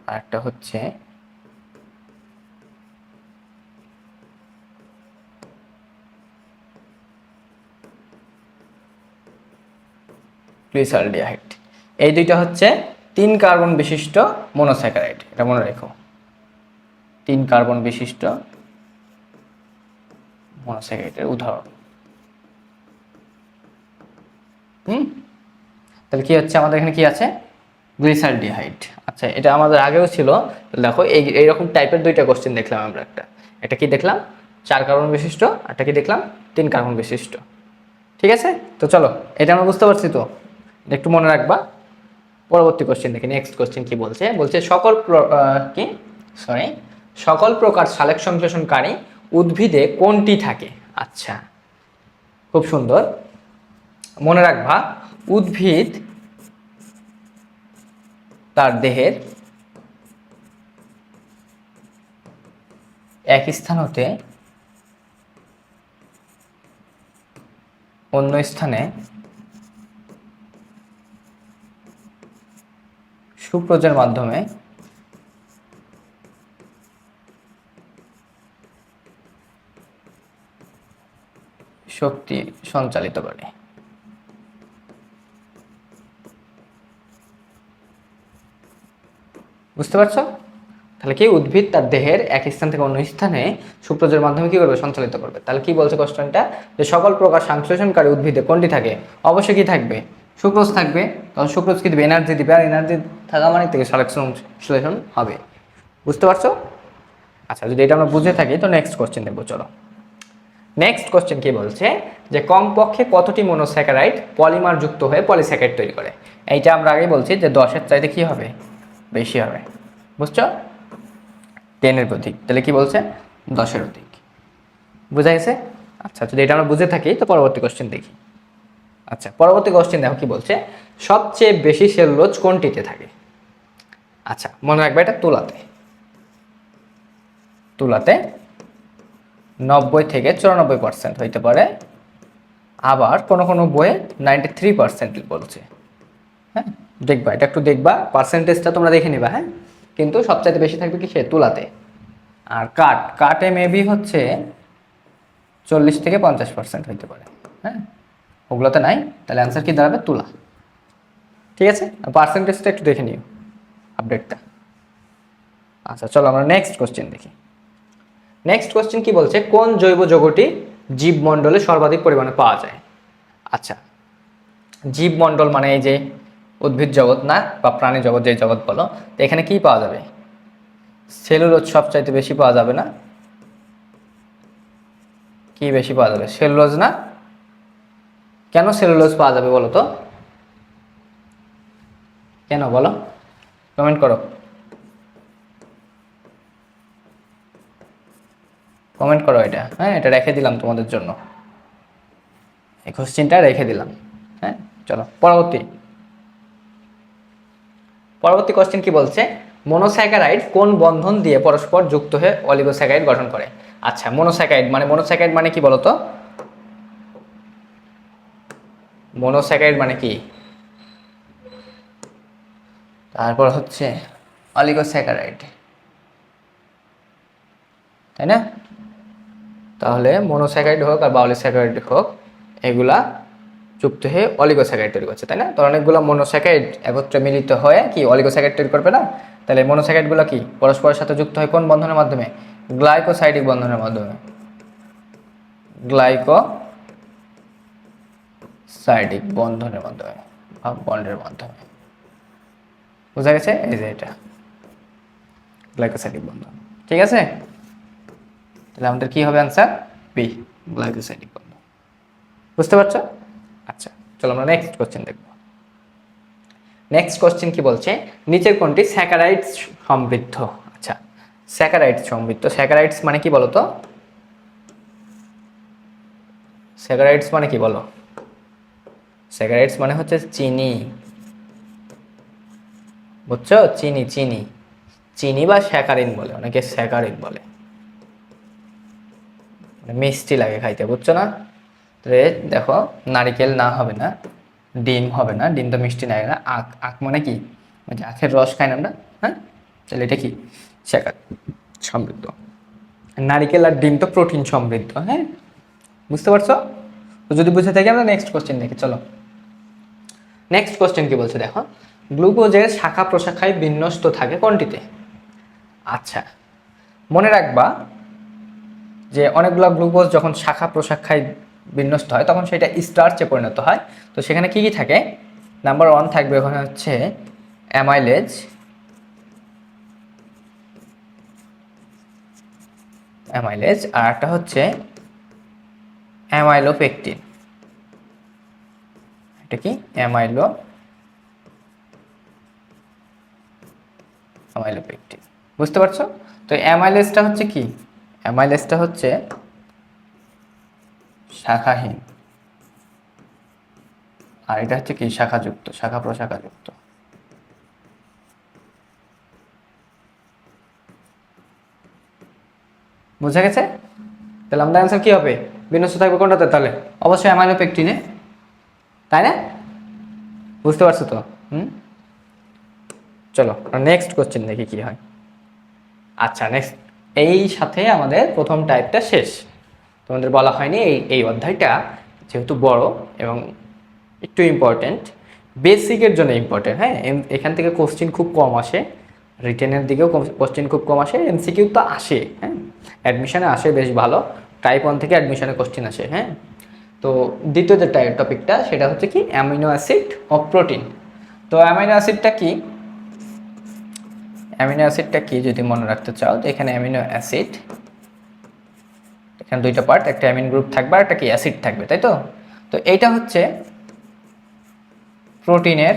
আর একটা হচ্ছে গ্লিসালডিহাইড। এই দুইটা হচ্ছে 3 কার্বন বিশিষ্ট মনোস্যাকারাইড, এটা মনে রেখো। 3 কার্বন বিশিষ্ট মনোস্যাকারাইডের উদাহরণ। তাহলে কি হচ্ছে আমাদের এখানে, কি আছে? গ্লিসালডিহাইড। আচ্ছা, এটা আমাদের আগেও ছিল। দেখো এইরকম টাইপের দুইটা কোশ্চেন দেখলাম আমরা। একটা কি দেখলাম 4 কার্বন বিশিষ্ট, একটা কি দেখলাম 3 কার্বন বিশিষ্ট। ঠিক আছে, তো চলো এটা আমরা বুঝতে পারছি। তো একটু মনে রাখবা। পরবর্তী কোশ্চেন দেখি, নেক্সট কোশ্চেন কি বলছে। বলছে সকল প্রকার সালেক সংশ্লেষণকারী উদ্ভিদে কোনটি থাকে? আচ্ছা, খুব সুন্দর, মনে রাখবা। উদ্ভিদ তার দেহের এক স্থান হতে অন্য স্থানে সুপ্রজের মাধ্যমে শক্তি সঞ্চালিত করে। বুঝতে পারছো? তাহলে কি উদ্ভিদ তার দেহের এক স্থান থেকে অন্য স্থানে সুপ্রজের মাধ্যমে কি করবে? সঞ্চালিত করবে। তাহলে কি বলছে কোশ্চেনটা, যে সকল প্রকার সংশ্লেষণকারী উদ্ভিদে কোনটি থাকে? অবশ্যই কি থাকবে? সুক্রোজ থাকবে। তখন সুক্রোজ কি দিবে? এনার্জি দিবে। আর এনার্জি থাকা মানে থেকে সালেক সংশ্লেষণ হবে। বুঝতে পারছো? আচ্ছা, যদি এটা আমরা বুঝে থাকি তো নেক্সট কোশ্চেন দেখবো। চলো নেক্সট কোশ্চেন কি বলছে, যে কমপক্ষে কতটি মনোস্যাকারাইড পলিমার যুক্ত হয়ে পলিস্যাকারাইড তৈরি করে? এইটা আমরা আগেই বলছি যে 10-এর চাইতে কি হবে? বেশি হবে। বুঝছো? 10-এর অধিক। তাহলে কি বলছে? 10-এর অধিক। বুঝা গেছে? আচ্ছা, যদি এটা আমরা বুঝে থাকি তো পরবর্তী কোশ্চেন দেখি। আচ্ছা, পরবর্তী কোশ্চেন দেখো কি বলছে, সবচেয়ে বেশি সেলুলোজ কোনটিতে থাকে? আচ্ছা, মনে রাখবে এটা তুলাতে 90 থেকে 94% হইতে পারে। আবার কোনো কোনো বইয়ে 93% বলছে। হ্যাঁ, দেখবা, এটা একটু দেখবা, পার্সেন্টেজটা তোমরা দেখে নিবা। হ্যাঁ, কিন্তু সবচাইতে বেশি থাকবে কি? সে তুলাতে। আর কাটে মেবি হচ্ছে 40 থেকে 50% হইতে পারে। হ্যাঁ, ওগুলোতে নাই। তাহলে অ্যান্সার কি দাঁড়াবে? তুলা। ঠিক আছে, পার্সেন্টেজটা একটু দেখে নিও, আপডেটটা। আচ্ছা, চলো আমরা নেক্সট কোশ্চেন দেখি। নেক্সট কোশ্চেন কি বলছে, কোন জৈব যৌগটি জীবমণ্ডলে সর্বাধিক পরিমাণে পাওয়া যায়? আচ্ছা, জীবমণ্ডল মানে এই যে উদ্ভিদ জগৎ না, বা প্রাণী জগৎ, যে জগৎ বলো, তো এখানে কি পাওয়া যাবে? সেলুলোজ সবচাইতে বেশি পাওয়া যাবে না? কি বেশি পাওয়া যাবে? সেলুলোজ না? কেন সেলুলোজ পাওয়া যাবে বলো তো? কেন বলো? কমেন্ট করো, কমেন্ট করো এটা। হ্যাঁ, এটা রেখে দিলাম তোমাদের জন্য, এই কোশ্চেনটা রেখে দিলাম। হ্যাঁ, চলো পরবর্তী কোশ্চেন কি বলছে, মনোস্যাকারাইড কোন বন্ধন দিয়ে পরস্পর যুক্ত হয়ে অলিগোস্যাকারাইড গঠন করে? আচ্ছা, মনোস্যাকারাইড মানে কি বলতো? মনোস্যাকারাইড মানে কি? তারপর হচ্ছে অলিগোস্যাকারাইড, তাই না? তাহলে মনোস্যাকারাইড হোক আর পলিস্যাকারাইড হোক, এগুলা যুক্ত হয়ে অলিগোস্যাকারাইড তৈরি করছে, তাই না? তো অনেকগুলো মনোস্যাকারাইড একত্রে মিলিত হয়ে কি অলিগোস্যাকারাইড তৈরি করবে না? তাহলে মনোস্যাকারাইডগুলো কি পরস্পরের সাথে যুক্ত হয় কোন বন্ধনের মাধ্যমে? গ্লাইকোসাইডিক বন্ধনের মাধ্যমে। গ্লাইকোসাইডিক বন্ধনের মাধ্যমে বা বন্ডের মাধ্যমে। বোঝা গেছে? এই যে এটা গ্লাইকোসাইডিক বন্ধন। ঠিক আছে, তাহলে আমাদের কি হবে অ্যান্সার? বি, গ্লাইকোসাইডিক বন্ধন। বুঝতে পারছো? আচ্ছা, চলো আমরা নেক্সট কোশ্চেন দেখব। নেক্সট কোশ্চেন কি বলছে, নিচের কোনটি স্যাকারাইডস সমৃদ্ধ? আচ্ছা, স্যাকারাইডস সমৃদ্ধ। স্যাকারাইডস মানে কি বলো তো? স্যাকারাইডস মানে কি বলো? স্যাকারাইডস মানে হচ্ছে চিনি। বুঝছো? চিনি চিনি চিনি বা স্যাকারিন বলে, অনেকে স্যাকারিন বলে, মানে মিষ্টি লাগে খাইতে, বুঝছো না? দেখো, নারিকেল না হবে না, ডিম হবে না, ডিম তো মিষ্টি লাগে না, আখ, আখ মানে কি, ওই যে আখের রস খাই না আমরা, হ্যাঁ, তাহলে এটা কি, স্যাকার সমৃদ্ধ। নারিকেল আর ডিম তো প্রোটিন সমৃদ্ধ, হ্যাঁ, বুঝতে পারছো? তো যদি বুঝে থাকি আমরা নেক্সট কোশ্চেন দেখি, চলো। নেক্সট কোশ্চেন কি বলছে দেখো, গ্লুকোজের শাখা প্রশাখায় বিন্যস্ত থাকে কোনটিতে? আচ্ছা, মনে রাখবা যে অনেকগুলো গ্লুকোজ যখন শাখা প্রশাখায় বিন্যস্ত হয় তখন সেটা স্টার্চে পরিণত হয়। তো সেখানে কি কি থাকে? নাম্বার 1 থাকবে ওখানে হচ্ছে অ্যামাইলেজ, অ্যামাইলেজ, আর একটা হচ্ছে অ্যামাইলোপেকটিন। এটা কি? অ্যামাইলোপেকটিন, বুঝতে পারছো? তো অ্যামাইলেজটা হচ্ছে কি? অ্যামাইলেজটা হচ্ছে শাখাহীন, আর এটা হচ্ছে কি, শাখাযুক্ত, শাখা প্রশাখাযুক্ত। বুঝা গেছে? তাহলে আমাদের অ্যান্সার কি হবে? বিন্যস্ত থাকবে কোনটাতে তাহলে? অবশ্যই অ্যামাইলোপেকটিনে, তাই না? বুঝতে পারছো তো? হুম, চলো নেক্সট কোশ্চেন দেখি কি হয়। আচ্ছা, নেক্সট, এই সাথে আমাদের প্রথম টাইপটা শেষ। তোমাদের বলা হয়নি এই এই অধ্যায়টা যেহেতু বড় এবং একটু ইম্পর্টেন্ট, বেসিকের জন্য ইম্পর্টেন্ট, হ্যাঁ, এখান থেকে কোশ্চেন খুব কম আসে, রিটেনের দিকেও কোশ্চেন খুব কম আসে, এমসিকিউ তো আসে, হ্যাঁ, অ্যাডমিশনে আসে বেশ ভালো, টাইপ 1 থেকে অ্যাডমিশনে কোশ্চেন আসে, হ্যাঁ। তো দ্বিতীয় যে টপিকটা সেটা হচ্ছে কি, অ্যামিনো অ্যাসিড অফ প্রোটিন। তো অ্যামিনো অ্যাসিডটা কি, অ্যামিনো অ্যাসিডটা কি যদি মনে রাখতে চাও, তো এখানে অ্যামিনো অ্যাসিড, এখানে দুইটা পার্ট, একটা অ্যামিন গ্রুপ থাকবে আর একটা কি অ্যাসিড থাকবে, তাই তো? তো এইটা হচ্ছে প্রোটিনের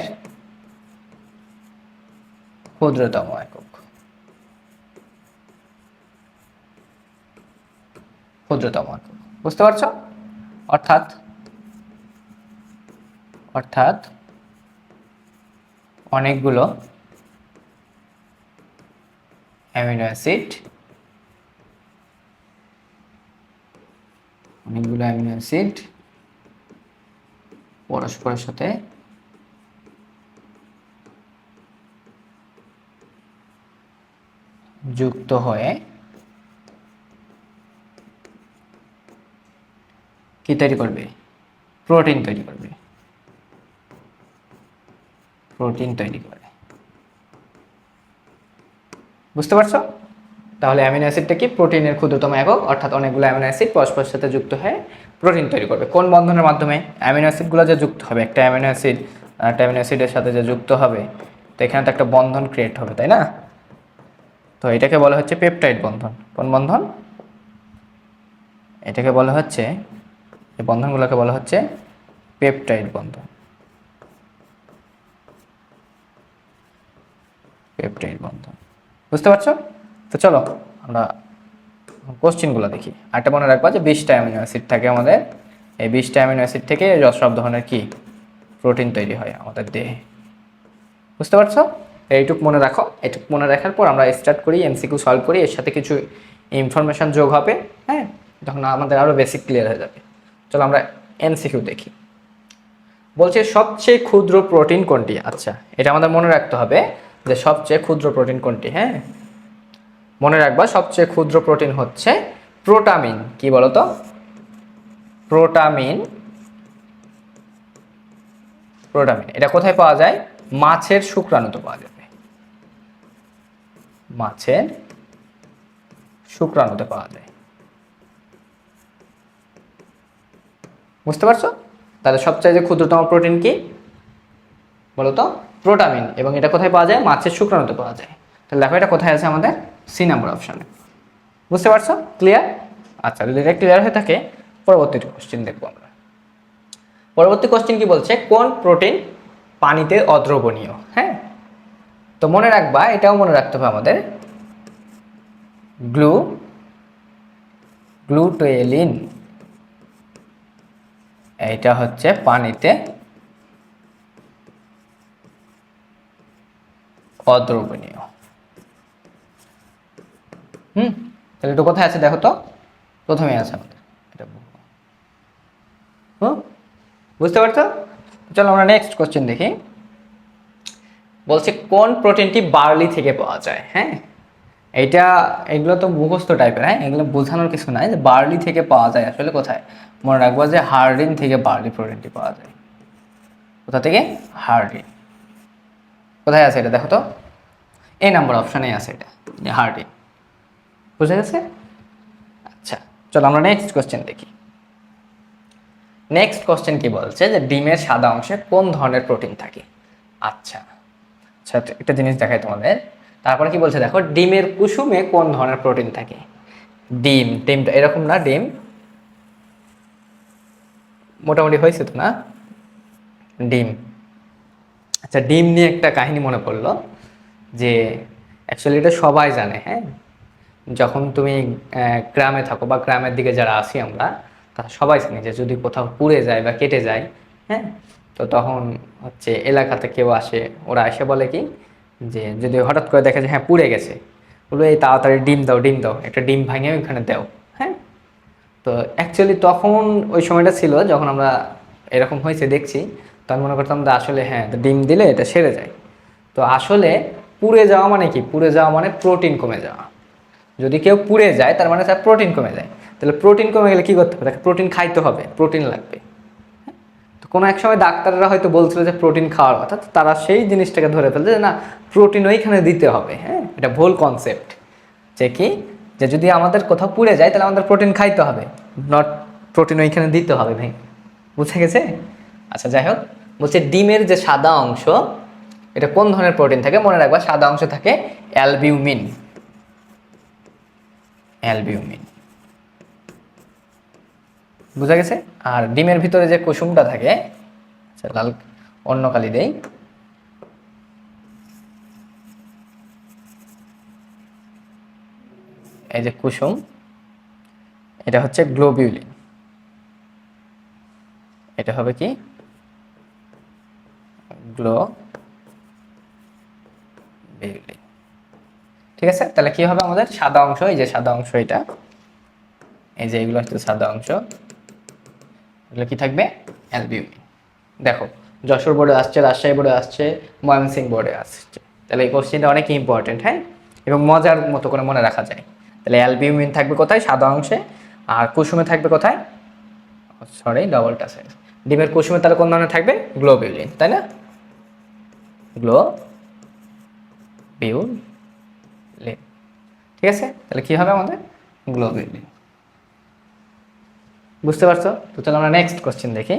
ক্ষুদ্রতম একক, ক্ষুদ্রতম একক, বুঝতে পারছো? অর্থাৎ অর্থাৎ অনেকগুলো অ্যামিনো অ্যাসিড, অনেকগুলো অ্যামিনো অ্যাসিড পরস্পরের সাথে যুক্ত হয়ে কি তৈরি করবে? প্রোটিন তৈরি করবে, প্রোটিন তৈরি করে, বুঝতে পারছো? তাহলে অ্যামিনো অ্যাসিডটা কি, প্রোটিনের ক্ষুদ্রতম একক, অর্থাৎ অনেকগুলো অ্যামিনো অ্যাসিড পরস্পরের সাথে যুক্ত হয়ে প্রোটিন তৈরি করবে। কোন বন্ধনের মাধ্যমে? অ্যামিনো অ্যাসিডগুলো যে যুক্ত হবে, একটা অ্যামিনো অ্যাসিড একটা অ্যামিনো অ্যাসিডের সাথে যে যুক্ত হবে, তো এখানে তো একটা বন্ধন ক্রিয়েট হবে, তাই না? তো এটাকে বলা হচ্ছে পেপটাইড বন্ধন। কোন বন্ধন? এটাকে বলা হচ্ছে, এই বন্ধনগুলোকে বলা হচ্ছে পেপটাইড বন্ধন, পেপটাইড বন্ধন, বুঝতে পারছো? তো চলো আমরা কোশ্চেনগুলো দেখি। আরেকটা মনে রাখবা যে 20টা অ্যামিনো অ্যাসিড থাকে আমাদের, এই 20টা অ্যামিনো অ্যাসিড থেকে সব ধরনের কি প্রোটিন তৈরি হয় আমাদের দেহে, বুঝতে পারছো? এইটুক মনে রাখো, এইটুক মনে রাখার পর আমরা স্টার্ট করি এমসিকিউ সলভ করি, এর সাথে কিছু ইনফরমেশন যোগ হবে, হ্যাঁ, তখন আমাদের আরও বেসিক ক্লিয়ার হয়ে যাবে। চলো আমরা এমসিকিউ দেখি। বলছে সবচেয়ে ক্ষুদ্র প্রোটিন কোনটি? আচ্ছা, এটা আমাদের মনে রাখতে হবে যে সবচেয়ে ক্ষুদ্র প্রোটিন কোনটি, হ্যাঁ, মনে রাখবা সবচেয়ে ক্ষুদ্র প্রোটিন হচ্ছে প্রোটামিন। কি বলতো? প্রোটামিন, প্রোটামিন এটা কোথায় পাওয়া যায়? মাছের শুক্রাণুতে পাওয়া যাবে, মাছের শুক্রাণুতে পাওয়া যায়, বুঝতে পারছো? তাহলে সবচাইতে ক্ষুদ্রতম প্রোটিন কি বলতো? প্রোটামিন, এবং এটা কোথায় পাওয়া যায়? মাছের শুক্রাণুতে পাওয়া যায়। তাহলে দেখো এটা কোথায় আছে আমাদের? সি নাম্বার অপশনে, বুঝতে পারছো? ক্লিয়ার? আচ্ছা, যদি এটা ক্লিয়ার হয়ে থাকে পরবর্তী কোশ্চেন দেখবো আমরা। পরবর্তী কোশ্চেন কি বলছে, কোন প্রোটিন পানিতে অদ্রবণীয়? হ্যাঁ, তো মনে রাখবা, এটাও মনে রাখতে হবে আমাদের, গ্লুটেলিন, এইটা হচ্ছে পানিতে অদ্রবণীয়। তাহলে এটা কোথায় আছে দেখো তো, প্রথমে আছে আমাদের এটা। বুঝতে পারছো? চলো আমরা নেক্সট কোশ্চেন দেখি। বলছে কোন প্রোটিনটি বার্লি থেকে পাওয়া যায়। হ্যাঁ, এগুলো তো মুখস্থ টাইপের। হ্যাঁ, এগুলো বোঝানোর কিছু নাই যে বার্লি থেকে পাওয়া যায় আসলে কোথায়। মনে রাখবো যে হার্ডিন থেকে বার্লি প্রোটিনটি পাওয়া যায়। কোথা থেকে? হার্ডিন। কোথায় আছে এটা দেখো তো, এই নাম্বার অপশানে আছে এটা, হার্ডিন। বুঝে গেছে? আচ্ছা, চলো আমরা নেক্সট কোশ্চেন দেখি। নেক্সট কোশ্চেন কি বলছে যে ডিমের সাদা অংশে কোন ধরনের প্রোটিন থাকে। আচ্ছা আচ্ছা, একটা জিনিস দেখাই তোমাদের। তারপরে কি বলছে দেখো, ডিমের কুসুমে কোন ধরনের প্রোটিন থাকে। ডিমটা এরকম না, ডিম মোটামুটি হয়েছে তো না? ডিম। আচ্ছা, ডিম নিয়ে একটা কাহিনী মনে পড়লো যে অ্যাকচুয়ালি এটা সবাই জানে। হ্যাঁ, যখন তুমি গ্রামে থাকো বা গ্রামের দিকে যারা আসি আমরা, তারা সবাই জানি যে যদি কোথাও পুড়ে যায় বা কেটে যায়, হ্যাঁ, তো তখন হচ্ছে এলাকাতে কেউ আসে, ওরা এসে বলে কি যে যদি হঠাৎ করে দেখে যে হ্যাঁ পুড়ে গেছে, বলবে এই তাড়াতাড়ি ডিম দাও, একটা ডিম ভাঙে ওইখানে দাও। হ্যাঁ, তো অ্যাকচুয়ালি তখন ওই সময়টা ছিল যখন আমরা এরকম হয়েছে দেখছি, তো আমি মনে করতাম যে আসলে হ্যাঁ ডিম দিলে এটা সেরে যায়। তো আসলে পুড়ে যাওয়া মানে কি? পুড়ে যাওয়া মানে প্রোটিন কমে যাওয়া। যদি কেউ পুড়ে যায় তার মানে তার প্রোটিন কমে যায়। তাহলে প্রোটিন কমে গেলে কী করতে হবে? তাকে প্রোটিন খাইতে হবে, প্রোটিন লাগবে। তো কোনো এক সময় ডাক্তাররা হয়তো বলছিল যে প্রোটিন খাওয়ার কথা, তো তারা সেই জিনিসটাকে ধরে ফেলছে যে না, প্রোটিন ওইখানে দিতে হবে। হ্যাঁ, এটা ভুল কনসেপ্ট। যে কি, যে যদি আমাদের কোথাও পুড়ে যায় তাহলে আমাদের প্রোটিন খাইতে হবে, নট প্রোটিন ওইখানে দিতে হবে। ভাই বুঝে গেছে? আচ্ছা, যাই হোক, বলছে ডিমের যে সাদা অংশ, এটা কোন ধরনের প্রোটিন থাকে। মনে রাখবা সাদা অংশ থাকে অ্যালবিউমিন। বুঝা গেছে? আর ডিমের ভিতরে যে কুসুমটা থাকে, আচ্ছা লাল অন্য কালি দেই, এই যে কুসুম, এটা হচ্ছে গ্লোবিউলিন। এটা হবে কি? গ্লোবিউলিন। ঠিক আছে? তাহলে কি হবে আমাদের সাদা অংশ, এই যে সাদা অংশ, এটা এই যে এগুলো হচ্ছে সাদা অংশ, এগুলো কি থাকবে? অ্যালবিউমিন। দেখো, যশোর বোর্ডে আসছে, রাজশাহী বোর্ডে আসছে, ময়মনসিংহ বোর্ডে আসছে। তাহলে এই কোশ্চেনটা অনেক ইম্পর্টেন্ট। হ্যাঁ, এবং মজার মতো করে মনে রাখা যায়। তাহলে অ্যালবিউমিন থাকবে কোথায়? সাদা অংশে। আর কুসুমে থাকবে কোথায়? সরি, ডবলটা সাইজ। ডিমের কুসুমে তাহলে কোন ধরনের থাকবে? গ্লোবিউলিন, তাই না? গ্লোবিউলিন। ঠিক আছে? তাহলে কি হবে আমাদের? গ্লোবিউলিন। বুঝতে পারছো? তো চলো আমরা নেক্সট কোশ্চেন দেখি।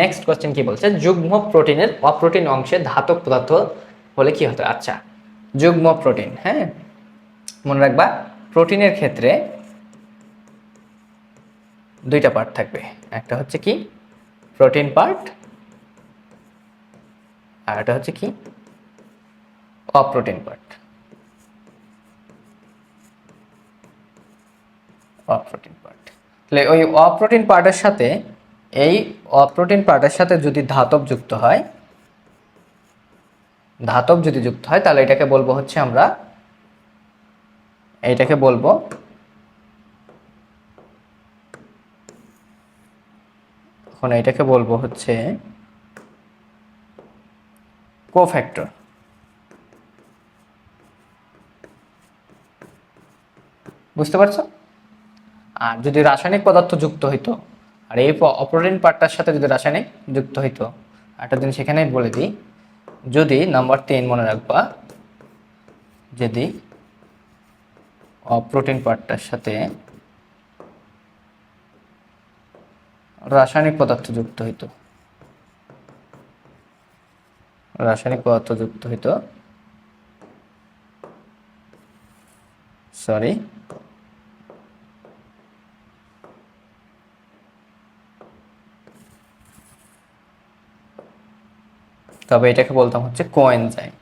নেক্সট কোশ্চেন কি বলছে, যুগ্ম প্রোটিনের অপ্রোটিন অংশে ধাতব পদার্থ হলে কি হতো। আচ্ছা, যুগ্ম প্রোটিন। হ্যাঁ, মনে রাখবা প্রোটিনের ক্ষেত্রে দুইটা পার্ট থাকবে। একটা হচ্ছে কি প্রোটিন পার্ট, আর এটা হচ্ছে কি অপ্রোটিন পার্ট। তাহলে ওই অপ্রোটিন পার্টের সাথে, এই অপ্রোটিন পার্টের সাথে যদি ধাতব যুক্ত হয়, তাহলে এটাকে বলবো হচ্ছে আমরা, এইটাকে বলবো এখন, এইটাকে বলবো হচ্ছে কোফ্যাক্টর। বুঝতে পারছো? আর যদি রাসায়নিক পদার্থ যুক্ত হইতো, আর এই অপ্রোটিন পার্টটার সাথে যদি রাসায়নিক যুক্ত হইতো, একটা জিনিস এখানেই বলে দিই, যদি নাম্বার 3 মনে রাখবা, যদি অপ্রোটিন পার্টটার সাথে রাসায়নিক পদার্থ যুক্ত হইতো, সরি, তবে এটাকে বলতাম হচ্ছে কোএনজাইম।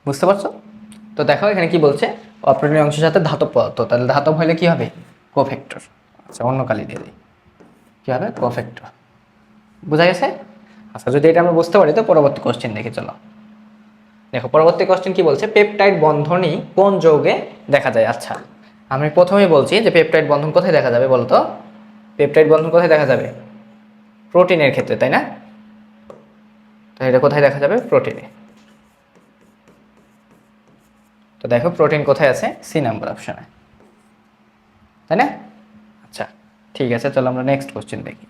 বুঝতে পারছো? তো দেখো এখানে কি বলছে, অপ্রোটিন অংশের সাথে ধাতব পদার্থ, তাহলে ধাতব হলে কি হবে? কোফ্যাক্টর। আচ্ছা, অন্য কালি দিয়ে দিই, কি হবে? কোফ্যাক্টর। বোঝা গেছে? আচ্ছা, যদি এটা আমরা বুঝতে পারি তো পরবর্তী কোশ্চেন দেখি চলো। দেখো পরবর্তী কোশ্চেন কি বলছে, পেপটাইড বন্ধনই কোন যৌগে দেখা যায়। আচ্ছা, আমি প্রথমেই বলছি যে পেপটাইড বন্ধন কোথায় দেখা যাবে বলতো? পেপটাইড বন্ধন কোথায় দেখা যাবে? প্রোটিনের ক্ষেত্রে, তাই না? তো এটা কোথায় দেখা যাবে? প্রোটিনে। তো দেখো প্রোটিন কোথায় আছে? সি নাম্বার অপশনে, তাই না? আচ্ছা ঠিক আছে, চলো আমরা নেক্সট কোশ্চেন দেখি।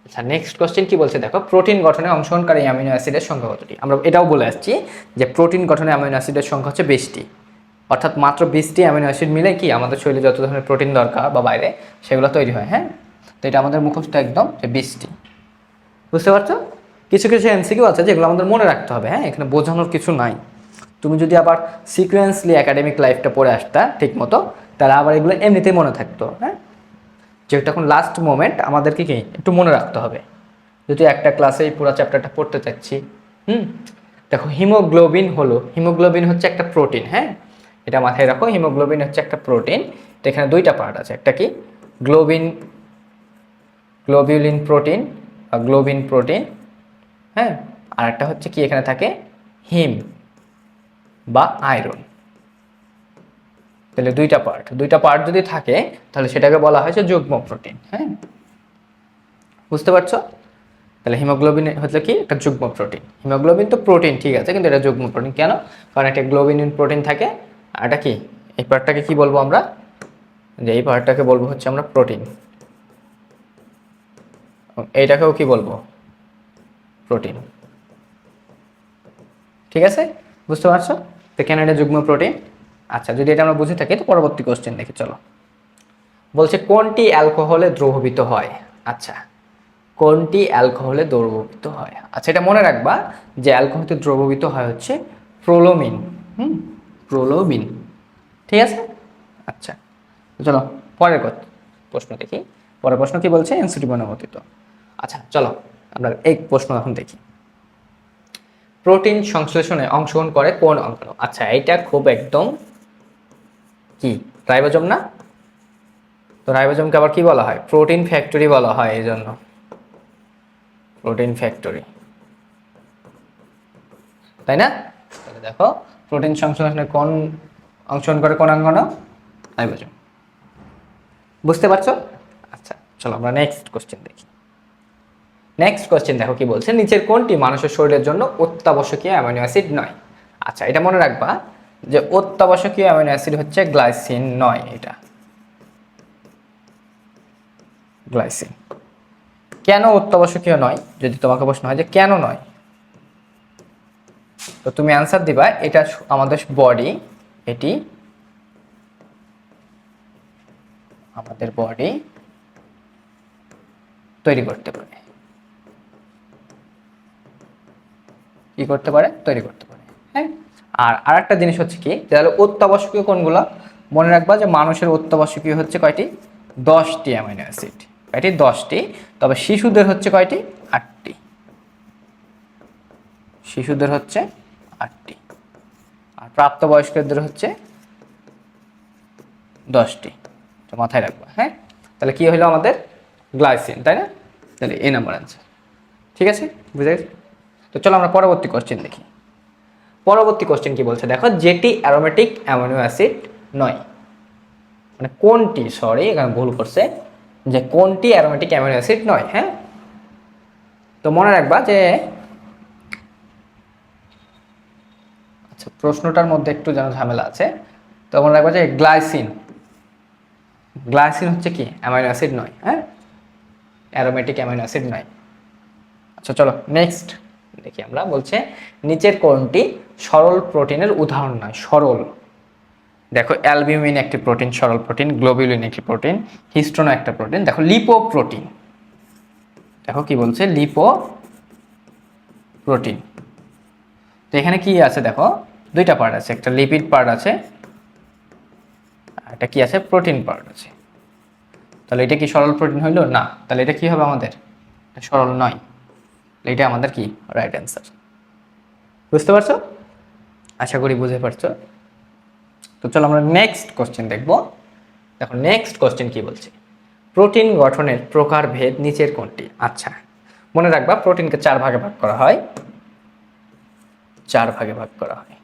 আচ্ছা, নেক্সট কোশ্চেন কি বলছে দেখো, প্রোটিন গঠনে অংশগ্রহণকারী অ্যামিনো অ্যাসিডের সংখ্যা কতটি? আমরা এটাও বলে আসছি যে প্রোটিন গঠনে অ্যামিনো অ্যাসিডের সংখ্যা হচ্ছে 20টি, অর্থাৎ মাত্র 20টি অ্যামিনো অ্যাসিড মিলে কি আমাদের শরীরে যত ধরনের প্রোটিন দরকার বা বাইরে সেগুলো তৈরি হয়। হ্যাঁ, তো এটা আমাদের মুখস্থ একদম যে 20টি। বুঝতে পারছো? কিছু কিছু এমসিকিউ আছে যেগুলো আমাদের মনে রাখতে হবে। হ্যাঁ, এখানে বোঝানোর কিছু নাই। তুমি যদি আবার সিকোয়েন্সলি একাডেমিক লাইফটা পড়ে আসতা ঠিক মতো, তাহলে আবার এগুলো এমনিতেই মনে থাকতো। হ্যাঁ, যেহেতু এখন লাস্ট মোমেন্ট, আমাদেরকে কি একটু মনে রাখতে হবে যদি একটা ক্লাসেই পুরো চ্যাপ্টারটা পড়তে চাচ্ছি। দেখো হিমোগ্লোবিন হচ্ছে একটা প্রোটিন। হ্যাঁ, এটা মাথায় রাখো, হিমোগ্লোবিন হচ্ছে একটা প্রোটিন। তো এখানে দুইটা পার্ট আছে, একটা কি গ্লোবিউলিন প্রোটিন বা গ্লোবিন প্রোটিন। হ্যাঁ, আর একটা হচ্ছে কি এখানে থাকে হিম বা আয়রন। তাহলে দুইটা পার্ট যদি থাকে তাহলে সেটাকে বলা হয় যে যুগ্ম প্রোটিন। হ্যাঁ, বুঝতে পারছো? তাহলে হিমোগ্লোবিন হচ্ছে কি একটা যুগ্ম প্রোটিন। হিমোগ্লোবিন তো প্রোটিন ঠিক আছে, কিন্তু এটা যুগ্ম প্রোটিন কেন? কারণ একটা গ্লোবিন প্রোটিন থাকে, আর এটা কি, এই পার্টটাকে কি বলবো আমরা? যে এই পার্টটাকে বলবো হচ্ছে আমরা প্রোটিন, এইটাকেও কি বলবো? প্রোটিন। ঠিক আছে, বুঝতে পারছো? তো কেন এটা যুগ্ম প্রোটিন? আচ্ছা, যদি এটা আমরা বুঝে থাকি তো পরবর্তী কোশ্চেন দেখি চলো। বলছে কোনটি অ্যালকোহলে দ্রবীভূত হয়? আচ্ছা, কোনটি অ্যালকোহলে দ্রবীভূত হয়? আচ্ছা, এটা মনে রাখবা যে অ্যালকোহলে দ্রবীভূত হয় হচ্ছে প্রোলোমিন। প্রোলোমিন। ঠিক আছে। আচ্ছা, চলো পরের প্রশ্ন দেখি। পরের প্রশ্ন কি বলছে? এনসিটিভ অনুমোদিত। আচ্ছা চলো আমরা এই প্রশ্ন এখন দেখি। প্রোটিন সংশ্লেষণে অংশগ্রহণ করে কোন অঙ্গাণু? আচ্ছা, এটা খুব একদম কি, রাইবোজোম না? তো রাইবোজোমকে আবার কি বলা হয়? প্রোটিন ফ্যাক্টরি বলা হয়, এই জন্য প্রোটিন ফ্যাক্টরি, তাই না? তাহলে দেখো প্রোটিন সংশ্লেষণে কোন অংশগ্রহণ করে কোন অঙ্গাণু? রাইবোজোম। বুঝতে পারছো? আচ্ছা চলো আমরা নেক্সট কোশ্চেন দেখি। নেক্সট কোশ্চেন দেখো কি বলছে, নিচের কোনটি মানুষের শরীরের জন্য অত্যাবশ্যকীয় অ্যামিনো অ্যাসিড নয়? আচ্ছা, এটা মনে রাখবা যে অত্যাবশ্যকীয় অ্যামিনো অ্যাসিড হচ্ছে গ্লাইসিন নয়। এটা গ্লাইসিন। কেন অত্যাবশ্যকীয় নয়? যদি তোমাকে প্রশ্ন হয় যে কেন নয়, তো তুমি অ্যান্সার দিবা এটা আমাদের বডি, এটি আমাদের বডি তৈরি করতে পারে। কি করতে পারে? তৈরি করতে পারে। হ্যাঁ, আর আরেকটা জিনিস হচ্ছে কি, তাহলে অত্যাবশ্যকীয় কোনগুলো? মনে রাখবা যে মানুষের অত্যাবশ্যকীয় হচ্ছে কয়টি? 10টি অ্যামিনো অ্যাসিড। কয়টি? 10টি। তবে শিশুদের হচ্ছে কয়টি? 8টি। শিশুদের হচ্ছে 8টি, আর প্রাপ্তবয়স্কদের হচ্ছে 10টি। তো মাথায় রাখবা। হ্যাঁ, তাহলে কি হলো আমাদের? গ্লাইসিন, তাই না? তাহলে এ নাম্বার অ্যান্সার। ঠিক আছে, বুঝে গেছে? তো চলো আমরা পরবর্তী কোশ্চেন দেখি। পরবর্তী কোশ্চেন কি বলছে দেখো, যেটি অ্যারোমেটিক অ্যামিনো অ্যাসিড নয়। মানে কোনটি, সরি এখানে ভুল করছে, যে কোনটি অ্যারোমেটিক অ্যামিনো অ্যাসিড নয়। হ্যাঁ, তো মনে রাখবা যে, আচ্ছা প্রশ্নটার মধ্যে একটু যেন ঝামেলা আছে। তো মনে রাখবা যে গ্লাইসিন হচ্ছে কি অ্যামিনো অ্যাসিড নয়। হ্যাঁ, অ্যারোমেটিক অ্যামিনো অ্যাসিড নয়। আচ্ছা চলো নেক্সট দেখি আমরা। বলছে নিচের কোনটি সরল প্রোটিনের উদাহরণ নয়? সরল, দেখো অ্যালবিউমিন একটি প্রোটিন, সরল প্রোটিন। গ্লোবিউলিন একটি প্রোটিন, হিস্টোন একটা প্রোটিন। দেখো লিপোপ্রোটিন, দেখো কি বলছে, লিপো প্রোটিন। তো এখানে কি আছে দেখো, দুইটা পার্ট আছে, একটা লিপিড পার্ট আছে, একটা কি আছে, প্রোটিন পার্ট আছে। তাহলে এটা কি সরল প্রোটিন হইলো? না। তাহলে এটা কি হবে আমাদের? সরল নয়। এটা আমাদের কি রাইট অ্যান্সার। বুঝতে পারছো? আশা করি বুঝতে পারছো। তো চলো আমরা নেক্সট কোশ্চেন দেখবো। দেখো নেক্সট কোশ্চেন কি বলছে, প্রোটিন গঠনের প্রকারভেদ নিচের কোনটি? আচ্ছা, মনে রাখবা প্রোটিনকে 4 ভাগে ভাগ করা হয়, 4 ভাগে ভাগ করা হয়।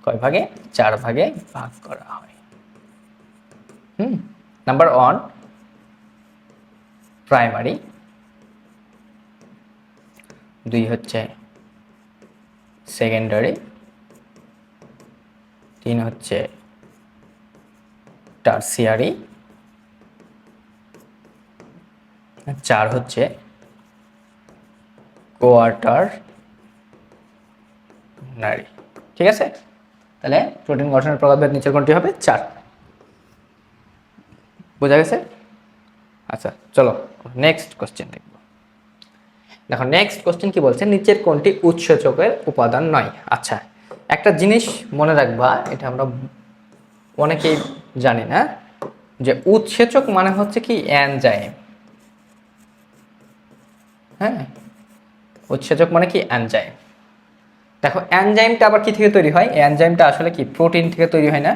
কয় ভাগে? 4 ভাগে ভাগ করা হয়। নাম্বার 1 প্রাইমারি, 2 হচ্ছে সেকেন্ডারি, 3 হচ্ছে টারসিয়ারি, 4 হচ্ছে কোয়াটারনারি। ঠিক আছে, তাহলে প্রোটিন গঠনের প্রকারভেদ নিচের কোনটি হবে? 4। বোঝা গেছে? আচ্ছা চলো নেক্সট কোশ্চেন দেখব। দেখো নেক্সট কোশ্চেন কি বলছে, নিচের কোনটি উৎসেচকের উপাদান নয়? আচ্ছা একটা জিনিস মনে রাখবা, এটা আমরা অনেকেই জানি না, যে উৎসেচক মানে হচ্ছে কি এনজাইম। হ্যাঁ, উৎসেচক মানে কি এনজাইম। দেখো এনজাইমটা আবার কি থেকে তৈরি হয়? এনজাইমটা আসলে কি প্রোটিন থেকে তৈরি হয় না?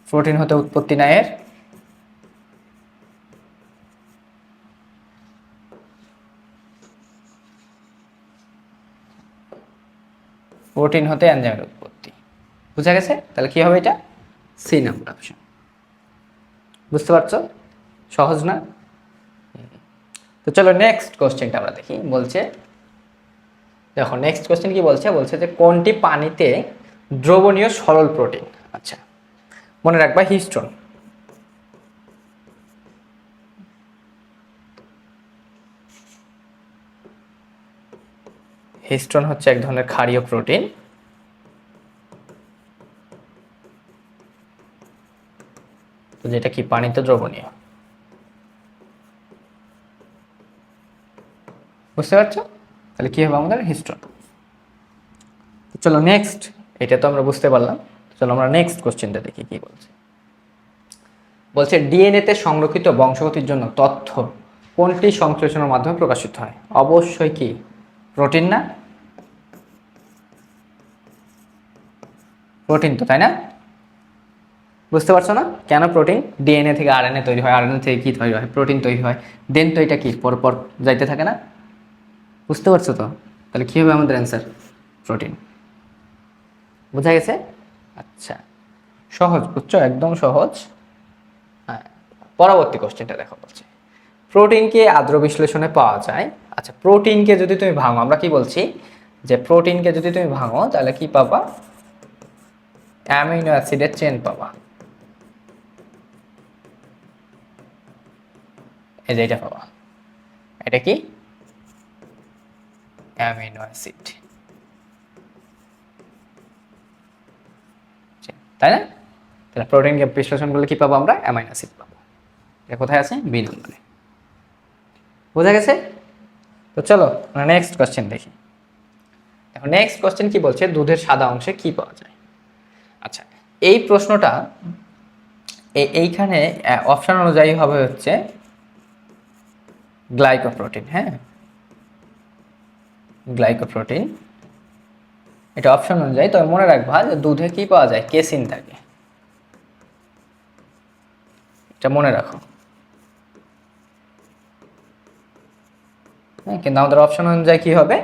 প্রোটিন হতে উৎপত্তি না এর? প্রোটিন হতে এনজাইমের উৎপত্তি। বুঝা গেছে? তাহলে কি হবে এটা? C number option. বুঝতে পারছো? সহজ না? তো চলো নেক্সট কোশ্চেনটা আমরা দেখি। বলছে দেখো নেক্সট কোশ্চেন কি বলছে, বলছে যে কোনটি পানিতে দ্রবণীয় সরল প্রোটিন? আচ্ছা মনে রাখবা হিস্টোন। হিস্টোন হচ্ছে এক ধরনের ক্ষারীয় প্রোটিন। তো যেটা কি পানিতে দ্রবণীয়। বুঝতে পারছো? তাহলে কি হবে আমাদের? হিস্টোন। চলো নেক্সট, এটা তো আমরা বুঝতে পারলাম। চলো আমরা নেক্সট কোশ্চেনটা দেখি কি বলছে। বলছে ডিএনএ তে সংরক্ষিত বংশগতির জন্য তথ্য কোনটি সংশ্লেষণের মাধ্যমে প্রকাশিত হয়? অবশ্যই কি প্রোটিন না? প্রোটিন তো, তাই না? বুঝতে পারছো না কেন প্রোটিন? ডিএনএ থেকে আরএনএ তৈরি হয়, আরএনএ থেকে কি তৈরি হয়? প্রোটিন তৈরি হয়। দেন তো এটা কি পরপর যাইতে থাকে না? বুঝতে পারছো তো? তাহলে কি হবে আমাদের অ্যান্সার? প্রোটিন। বোঝা গেছে? আচ্ছা সহজ, বুঝছো? একদম সহজ। হ্যাঁ, পরবর্তী কোশ্চেনটা দেখো। বলছে প্রোটিনকে আদ্র বিশ্লেষণে পাওয়া যায়। আচ্ছা প্রোটিনকে যদি তুমি ভাঙো, আমরা কি বলছি যে প্রোটিনকে যদি তুমি ভাঙো তাহলে কি পাবা? অ্যামিনো অ্যাসিডের চেন পাবা। এই যে এটা পাবা, এটা কি অ্যামিনো অ্যাসিড, তাই না? তাহলে প্রোটিনকে বিশ্লেষণ করলে কি পাবো আমরা? অ্যামাইনো অ্যাসিড পাবো। এটা কোথায় আছে? বি নম্বরে। বোঝা গেছে? তো চলো আমরা নেক্সট কোশ্চেন দেখি। এখন নেক্সট কোশ্চেন কি বলছে, দুধের সাদা অংশে কি পাওয়া যায়? আচ্ছা এই প্রশ্নটা এইখানে অপশন অনুযায়ী হবে হচ্ছে গ্লাইকোপ্রোটিন। হ্যাঁ, গ্লাইকোপ্রোটিন এটা অপশন অনুযায়ী। তবে মনে রাখবা যে দুধে কি পাওয়া যায়? কেসিন থাকে, এটা মনে রাখো। হ্যাঁ, কিন্তু আমাদের অপশন অনুযায়ী কি হবে?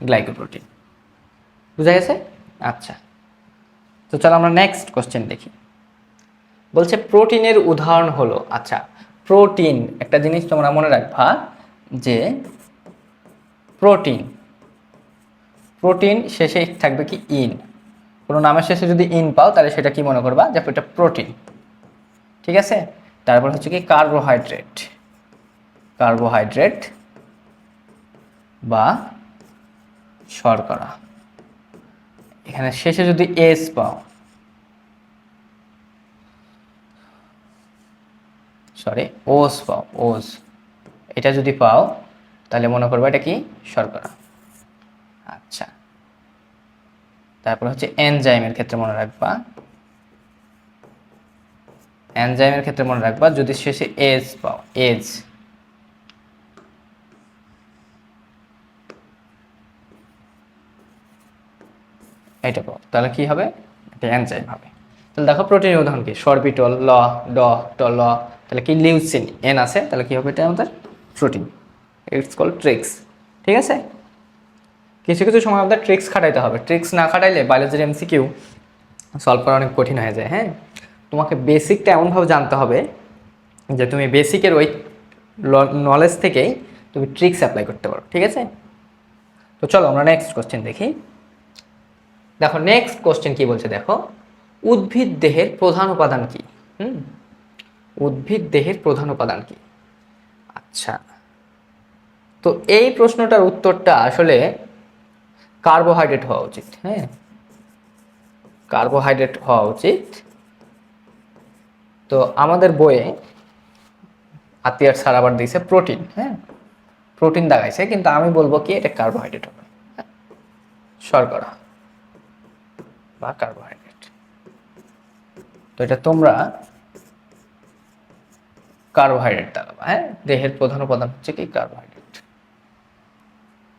গ্লাইকোপ্রোটিন। বুঝা গেছে? আচ্ছা তো চলো আমরা নেক্সট কোশ্চেন দেখি। বলছে প্রোটিনের উদাহরণ হলো। আচ্ছা প্রোটিন একটা জিনিস তোমরা মনে রাখবা যে প্রোটিন, প্রোটিন শেষে থাকবে কি? ইন। কোনো নামের শেষে যদি ইন পাও তাহলে সেটা কি মনে করবা? যে এটা প্রোটিন। ঠিক আছে, তারপর হচ্ছে কি কার্বোহাইড্রেট, কার্বোহাইড্রেট বা শর্করা। এখানে শেষে যদি এস পাও, সরি ওস পাও, ওস, এটা যদি পাও তাহলে মনে করবা এটা কি? শর্করা। আচ্ছা তারপর হচ্ছে এনজাইমের ক্ষেত্রে মনে রাখবা, এনজাইমের ক্ষেত্রে মনে রাখবা যদি শেষে এজ পাও, এজ, এটা পাও তাহলে কি হবে? এটা এনজাইম হবে। তাহলে দেখো প্রোটিনের উদাহরণ কি? সরবিটল, ল, ড, ট, ল, তাহলে কি লিউসিন এন আছে, তাহলে কি হবে এটা আমাদের প্রোটিন। It's call tricks. ঠিক আছে, কিছু কিছু সময় আমাদের ট্রিক্স খাটাইতে হবে, ট্রিক্স না খাটাইলে বায়োলজির এমসিকিউ সলভ করা অনেক কঠিন হয়ে যায়। হ্যাঁ, তোমাকে বেসিকটা এমনভাবে জানতে হবে যে তুমি বেসিকের ওই নলেজ থেকেই তুমি ট্রিক্স অ্যাপ্লাই করতে পারো। ঠিক আছে, তো চলো আমরা নেক্সট কোশ্চেন দেখি। দেখো নেক্সট কোশ্চেন কি বলছে, দেখো উদ্ভিদ দেহের প্রধান উপাদান কি? উদ্ভিদ দেহের প্রধান উপাদান কি? আচ্ছা, তো এই প্রশ্নটার উত্তরটা আসলে কার্বোহাইড্রেট হওয়া উচিত। হ্যাঁ, কার্বোহাইড্রেট হওয়া উচিত। তো আমাদের বইয়ে আতিয়ার স্যার আবার দিয়েছে প্রোটিন। হ্যাঁ, প্রোটিন দাগাইছে, কিন্তু আমি বলবো কি এটা কার্বোহাইড্রেট হবে, শর্করা বা কার্বোহাইড্রেট। তো এটা তোমরা কার্বোহাইড্রেট দাগাবা। হ্যাঁ, দেহের প্রধান উপাদান হচ্ছে কি কার্বোহাইড্রেট।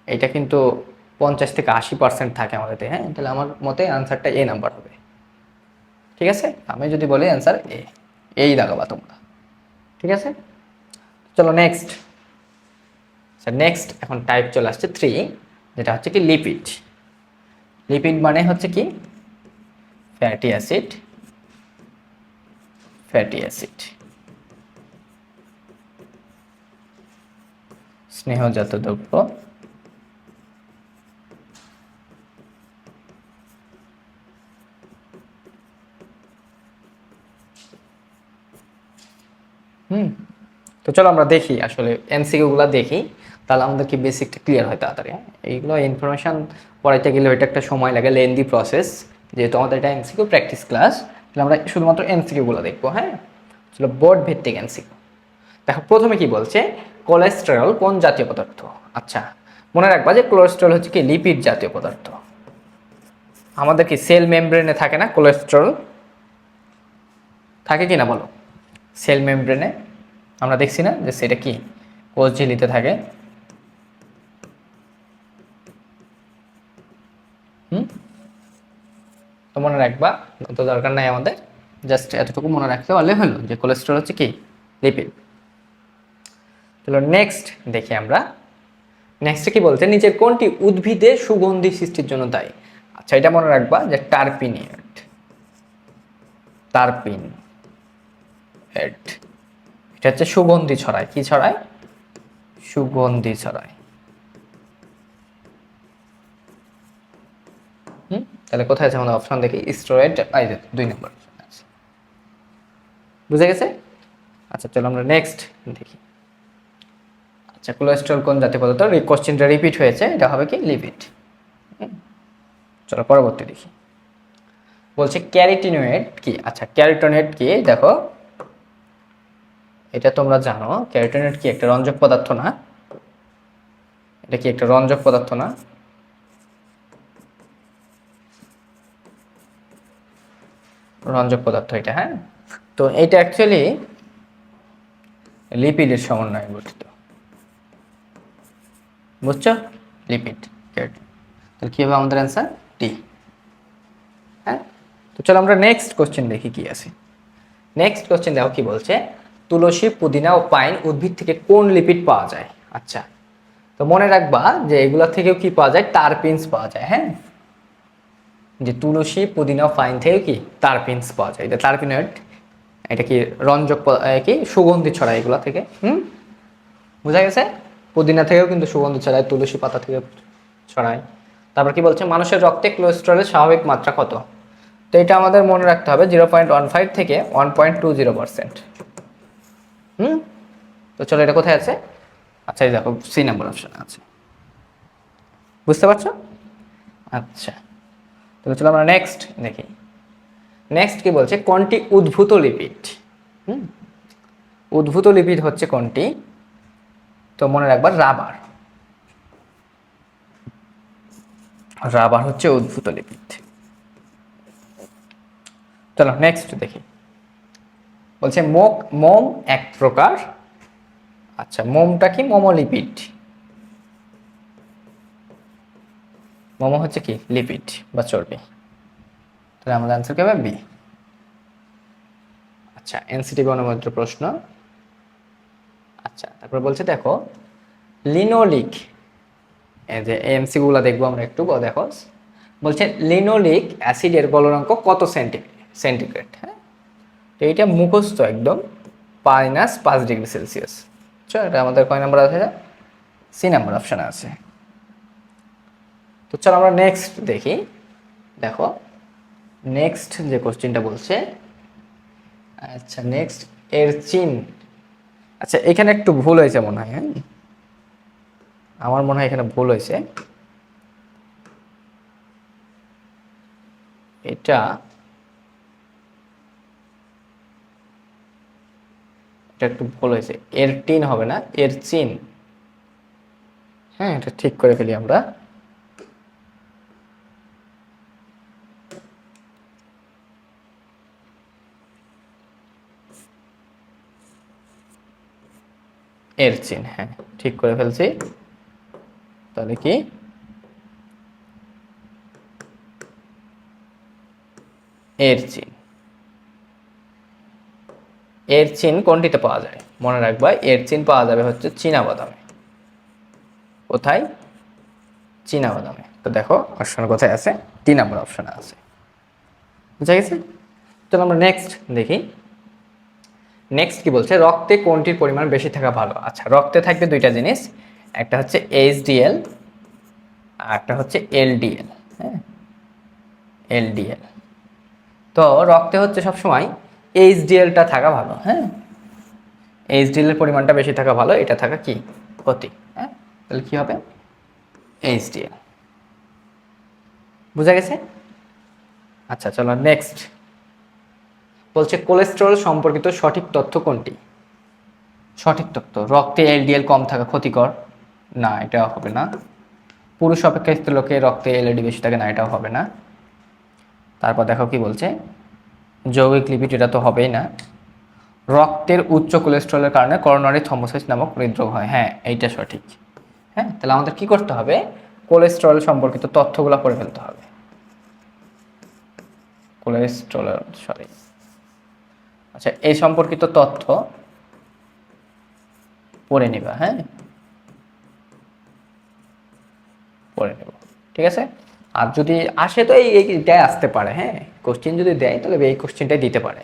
এটা কিন্তু 50 থেকে 80% থাকে আমাদের দেহে। হ্যাঁ, তাহলে আমার মতে আনসারটা এ নাম্বার হবে। ঠিক আছে, আমি যদি বলি অ্যান্সার এ, এই দাগাবা তোমরা। ঠিক আছে, চলো নেক্সট। নেক্সট এখন টাইপ চলে আসছে 3, যেটা হচ্ছে কি লিপিড। লিপিড মানে হচ্ছে কি ফ্যাটি অ্যাসিড। ফ্যাটি অ্যাসিড স্নেহজাত দ্রব্য, তো চলো আমরা দেখি আসলে এমসিকিউ গুলা দেখি, তাহলে আমাদের কি বেসিকটা ক্লিয়ার হয় তাড়াতাড়ি। এইগুলো ইনফরমেশন পড়াইতে গেলে এটা একটা সময় লাগে, লেন্দি প্রসেস, যেহেতু আমাদের এটা এমসিকিউ প্র্যাকটিস ক্লাস, তাহলে আমরা শুধুমাত্র এমসিকিউ গুলো দেখবো। হ্যাঁ, চলো বোর্ড ভিত্তিক এমসিকিউ দেখো। প্রথমে কি বলছে, কোলেস্টেরল কোন জাতীয় পদার্থ? আচ্ছা, মনে রাখবা যে কোলেস্টেরল হচ্ছে কি লিপিড জাতীয় পদার্থ। আমাদের কি সেল মেমব্রেনে থাকে না কোলেস্টেরল? থাকে কি না বলো? সেল মেমব্রেনে আমরা দেখছি না যে সেটা কি কোষ ঝিল্লিতে থাকে। তো মনে রাখবা, তো দরকার নাই আমাদের, জাস্ট এতটুকু মনে রাখতে পারলে হলো যে কোলেস্টেরল হচ্ছে কি লিপিড। চলো নেক্সট দেখি আমরা। নেক্সটে কি বলছে, নিচের কোনটি উদ্ভিদে সুগন্ধি সৃষ্টির জন্য দায়ী? আচ্ছা, এটা মনে রাখবা যে টারপিনিয়েট। টারপিন এড, এটা হচ্ছে সুগন্ধি ছড়ায়। কি ছড়ায়? সুগন্ধি ছড়ায়। তাহলে কোথায় আছে আমাদের অপশন দেখি, স্টেরয়েড, এই যে 2 নম্বর আছে। বুঝে গেছে? আচ্ছা চলো আমরা নেক্সট দেখি। আচ্ছা, কোলেস্টেরল কোন জাতীয় পদার্থ? কোশ্চেনটা রিপিট হয়েছে, এটা হবে কি লিপিড। চলো পরবর্তী দেখি। বলছে ক্যারোটিনয়েড কি? আচ্ছা, ক্যারোটিনয়েড কি দেখো, এটা তোমরা জানো ক্যারোটিনয়েড কি একটা রঞ্জক পদার্থ না? এটা কি একটা রঞ্জক পদার্থ না? রঞ্জক পদার্থ এটা। হ্যাঁ, তো এটা অ্যাকচুয়ালি লিপিডের সমন্বয়ে গঠিত। বুঝছো? Lipid carotene. তাহলে কি হবে আমাদের অ্যান্সার? ডি। হ্যাঁ, তো চলো আমরা নেক্সট কোশ্চেন দেখি কি আছে। নেক্সট কোশ্চেন দেখো কি বলছে, তুলসী, পুদিনা ও পাইন উদ্ভিদ থেকে কোন লিপিড পাওয়া যায়? আচ্ছা, তো মনে রাখবা যে এগুলা থেকেও কি পাওয়া যায়? টারপিনস পাওয়া যায়। হ্যাঁ, যে তুলসী, পুদিনা ও পাইন থেকে কি টারপিনস পাওয়া যায়। এটা টারপিনয়েড, এটা কি রঞ্জক কি সুগন্ধি ছড়ায় এগুলা থেকে। বোঝা গেছে? পুদিনা থেকেও কিন্তু সুগন্ধি ছড়ায়, তুলসী পাতা থেকে ছড়ায়। তারপর কি বলছে, মানুষের রক্তে কোলেস্টেরলের স্বাভাবিক মাত্রা কত? তো এটা আমাদের মনে রাখতে হবে 0.15 থেকে 1.20%। তো চলো এটা কোথায় আছে? আচ্ছা, এই দেখো সি নাম্বার অপশনে আছে। বুঝতে পারছো? আচ্ছা, তাহলে চলো আমরা নেক্সট দেখি। নেক্সট কি বলছে, কোনটি উদ্ভূত লিপিড? উদ্ভূত লিপিড হচ্ছে কোনটি? তো মনে রাখবা রাবার। রাবার হচ্ছে উদ্ভূত লিপিড। চলো নেক্সট দেখি। বলছে মোম এক প্রকার। আচ্ছা, মোমটা কি? মোমোলিপিড। মোমো হচ্ছে কি লিপিড বা চর্বি। তাহলে আমাদের আনসার কি হবে? বি। আচ্ছা, এনসিটিভি অনুমোদিত প্রশ্ন। আচ্ছা, তারপর বলছে দেখো লিনোলিক, এই যে এমসি গুলা দেখবো আমরা একটু, দেখো বলছে লিনোলিক অ্যাসিডের গলনাঙ্ক কত সেন্টিগ্রেড। হ্যাঁ, তো এটা মুখস্থ একদম, -5 ডিগ্রি সেলসিয়াস। আচ্ছা, এটা আমাদের কয় নাম্বার আছে? সি নাম্বার অপশানে আছে। তো চলো আমরা নেক্সট দেখি। দেখো নেক্সট যে কোশ্চেনটা বলছে, আচ্ছা নেক্সট এর চিন। আচ্ছা এখানে একটু ভুল হয়েছে মনে হয়, হ্যাঁ আমার মনে হয় এখানে ভুল হয়েছে। এটা একটু ভুল হয়েছে, এর টিন হবে না, এর চিন। হ্যাঁ, এটা ঠিক করে ফেলি আমরা। এর চিন, হ্যাঁ ঠিক করে ফেলছি। তাহলে কি এর চিন, এর চিন কোনটিতে পাওয়া যায়? মনে রাখবা এর চিন পাওয়া যাবে হচ্ছে চীনাবাদামে। কোথায়? চীনাবাদামে। তো দেখো অপশন কোথায় আছে? 3 নম্বর অপশনে আছে। বুঝা গেছে? চলো আমরা নেক্সট দেখি। নেক্সট কি বলছে, রক্তে কোনটির পরিমাণ বেশি থাকা ভালো? আচ্ছা, রক্তে থাকবে দুইটা জিনিস, একটা হচ্ছে এইচডিএল আর একটা হচ্ছে এলডিএল। হ্যাঁ, এলডিএল। তো রক্তে হচ্ছে সবসময় এইচডিএলটা থাকা ভালো। হ্যাঁ, এইচডিএল এর পরিমাণটা বেশি থাকা ভালো, এটা থাকা কি ক্ষতি? হ্যাঁ, তাহলে কি হবে? এইচডিএল। বুঝা গেছে? আচ্ছা চলো নেক্সট। বলছে কোলেস্টেরল সম্পর্কিত সঠিক তথ্য কোনটি? সঠিক তথ্য, রক্তে এলডিএল কম থাকা ক্ষতিকর, না এটা হবে না। পুরুষ অপেক্ষা স্ত্রীলোকে রক্তে এলএডি বেশি থাকে, না এটাও হবে না। তারপর দেখো কি বলছে, যৌগিক লিপিড, এটা তো হবেই না। রক্তের উচ্চ কোলেস্টেরলের কারণে করোনারি থ্রম্বোসিস নামক হৃদরোগ হয়, হ্যাঁ এইটা সঠিক। হ্যাঁ, তাহলে আমাদের কি করতে হবে? কোলেস্টেরল সম্পর্কিত তথ্যগুলো পড়ে ফেলতে হবে। কোলেস্টেরল, সরি, আচ্ছা এই সম্পর্কিত তথ্য পড়ে নিবা। হ্যাঁ, পড়ে নেব, ঠিক আছে। আর যদি আসে তো এইটাই আসতে পারে। হ্যাঁ, কোশ্চেন যদি দেয় তাহলে এই কোশ্চেনটাই দিতে পারে,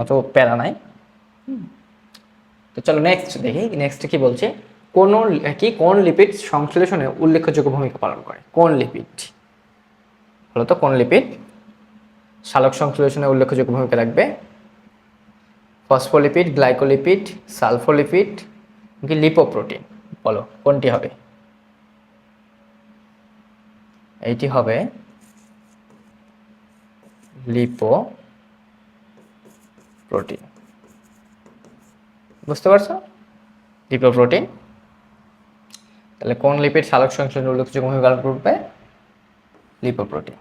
অত প্যারা নাই। তো চলো নেক্সট দেখি। নেক্সট কি বলছে, কোন লিপিড সংশ্লেষণে উল্লেখযোগ্য ভূমিকা পালন করে? কোন লিপিড বলো তো, কোন লিপিড সালোক সংশ্লেষণে উল্লেখযোগ্য ভূমিকা রাখবে? ফসফোলিপিড, গ্লাইকোলিপিড, সালফোলিপিড কি লিপোপ্রোটিন? বলো কোনটি হবে? এইটি হবে লিপোপ্রোটিন। বুঝতে পারছো? লিপোপ্রোটিন। তাহলে কোন লিপিড সালোক সংশ্লেষণে উল্লেখযোগ্য ভূমিকা পালন করবে? লিপোপ্রোটিন।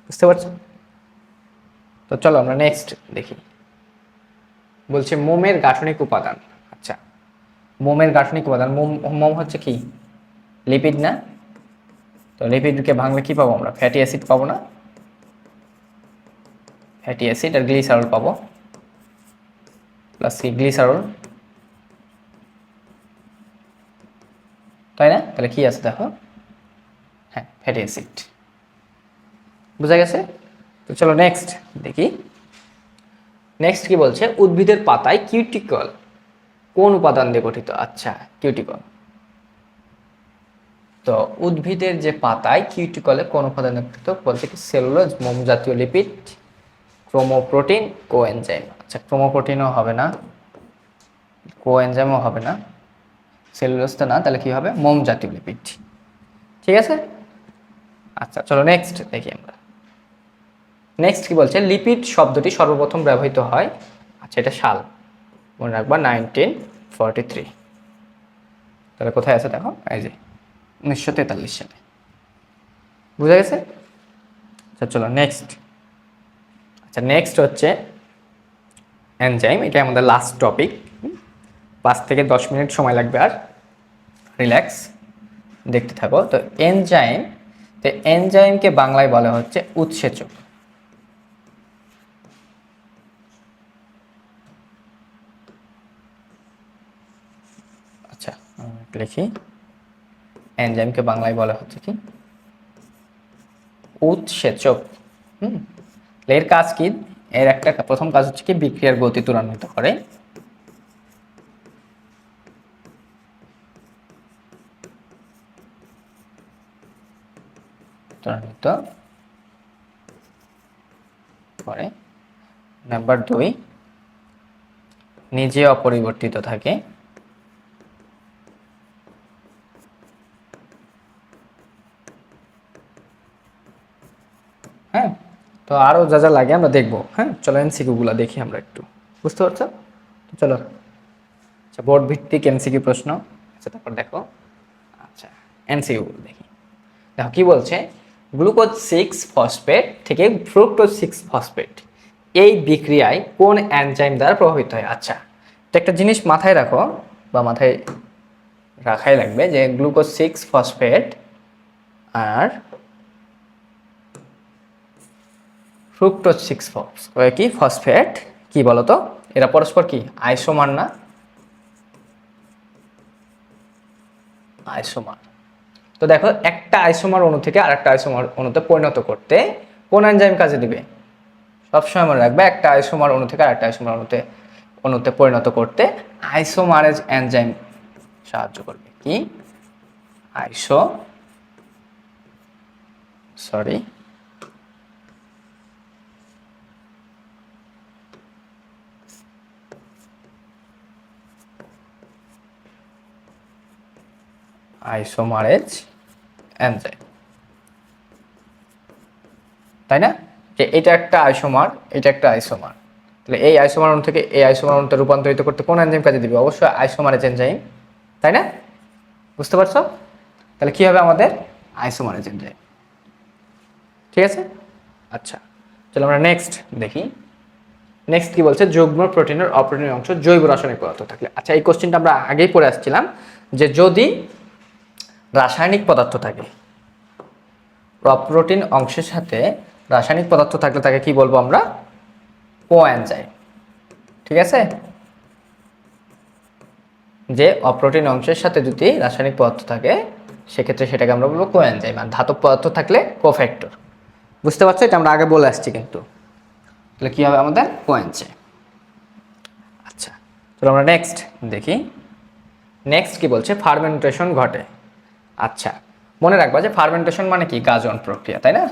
বুঝতে পারছো? তো চলো আমরা নেক্সট দেখি। বলছে মোমের গাঠনিক উপাদান। আচ্ছা, মোমের গাঠনিক উপাদান, মোম হচ্ছে কি লিপিড না? তো লিপিডকে ভাঙলে কি পাবো আমরা? ফ্যাটি অ্যাসিড পাবো না? ফ্যাটি অ্যাসিড আর গ্লিসারল পাবো, প্লাস কি গ্লিসারল, তাই না? তাহলে কি আছে দেখো, হ্যাঁ ফ্যাটি অ্যাসিড। বুঝা গেছে? তো চলো নেক্সট দেখি। নেক্সট কি বলছে, উদ্ভিদের পাতায় কিউটিকল কোন উপাদান দিয়ে গঠিত? আচ্ছা, কিউটিকল। তো উদ্ভিদের যে পাতায় কিউটিকলে কোন উপাদান দিয়ে গঠিত বলছে কি, সেলুলোজ, মোম জাতীয় লিপিড, ক্রোমোপ্রোটিন, কোএনজাইম। আচ্ছা, ক্রোমোপ্রোটিনও হবে না, কোএনজাইমও হবে না, সেলুলোজ তো না, তাহলে কি হবে? মোম জাতীয় লিপিড। ঠিক আছে। আচ্ছা চলো নেক্সট দেখি আমরা। নেক্সট কি বলছে, লিপিড শব্দটি সর্বপ্রথম ব্যবহৃত হয়, আচ্ছা এটা সাল, মনে রাখবা 1943। তাহলে কোথায় আছে দেখো, এই যে 1943 সালে। বুঝা গেছে? আচ্ছা চলো নেক্সট। আচ্ছা নেক্সট হচ্ছে এনজাইম, এটা আমাদের লাস্ট টপিক। 5 থেকে 10 মিনিট সময় লাগবে, আর রিল্যাক্স দেখতে থাকো। তো এনজাইম, তো এনজাইমকে বাংলায় বলা হচ্ছে উৎসেচক। লিখি এনজাইমকে বাংলায় বলা হচ্ছে কি উৎসেচক। এর কাজ কি? এর একটা প্রথম কাজ হচ্ছে কি বিক্রিয়ার গতি ত্বরান্বিত করে। ত্বরান্বিত করে। নাম্বার 2, নিজে অপরিবর্তিত থাকে। হ্যাঁ, তো আরো যা যা লাগে আমরা দেখবো। হ্যাঁ, চলো এমসিকিউ গুলা দেখি আমরা একটু, বুঝতে পারছো? তো চলো, আচ্ছা বোর্ড ভিত্তিক এমসিকিউ প্রশ্ন। আচ্ছা তারপর দেখো, আচ্ছা এমসিকিউ দেখি। দেখো কি বলছে, গ্লুকোজ 6 ফসফেট থেকে ফ্রুক্টোজ 6 ফসফেট এই বিক্রিয়ায় কোন এনজাইম দ্বারা প্রভাবিত হয়? আচ্ছা, তো একটা জিনিস মাথায় রাখো বা মাথায় রাখাই লাগবে যে গ্লুকোজ 6 ফসফেট আর ফ্রুক্টোজ 6 কি ফসফেট কি বলতো, এরা পরস্পর কি আইসোমার না? আইসোমার। তো দেখো একটা আইসোমার অণু থেকে আরেকটা আইসোমার অণুতে পরিণত করতে কোন এনজাইম কাজে দিবে? সবসময় মনে রাখবে একটা আইসোমার অণু থেকে আরেকটা আইসোমার অণুতে পরিণত করতে আইসোমারেজ এনজাইম সাহায্য করবে। কি আইসোমারেজ এনজাইম, তাই না? যে এটা একটা আইসোমার, এটা একটা আইসোমার, তাহলে এই আইসোমার অণু থেকে এই আইসোমার অণুতে রূপান্তরিত করতে কোন এনজাইম কাজে দিবে? অবশ্যই আইসোমারেজ এনজাইম, তাই না? বুঝতে পারছো? তাহলে কি হবে আমাদের? Isomerase enzyme. ঠিক আছে, আচ্ছা চলো আমরা নেক্সট দেখি। নেক্সট কি বলছে, যুগ্ম প্রোটিনের অপ্রোটিনের অংশ জৈব রাসায়নিক পদার্থ থাকলে। আচ্ছা এই কোশ্চেনটা আমরা আগেই পড়ে আসছিলাম যে যদি রাসায়নিক পদার্থ থাকে, অপ্রোটিন অংশের সাথে রাসায়নিক পদার্থ থাকলে তাকে কি বলবো আমরা? কোএনজাইম। ঠিক আছে, যে অপ্রোটিন অংশের সাথে যদি রাসায়নিক পদার্থ থাকে সেক্ষেত্রে সেটাকে আমরা বলবো কোএনজাইম, আর ধাতব পদার্থ থাকলে কোফ্যাক্টর। বুঝতে পারছো? এটা আমরা আগে বলে আসছি কিন্তু। তাহলে কি হবে আমাদের? কোএনজাইম। আচ্ছা চলো আমরা নেক্সট দেখি। নেক্সট কি বলছে, ফার্মেন্টেশন ঘটে। আচ্ছা মনে রাখবা যে ফার্মেন্টেশন মানে কি? গাজন প্রক্রিয়া, তাই না?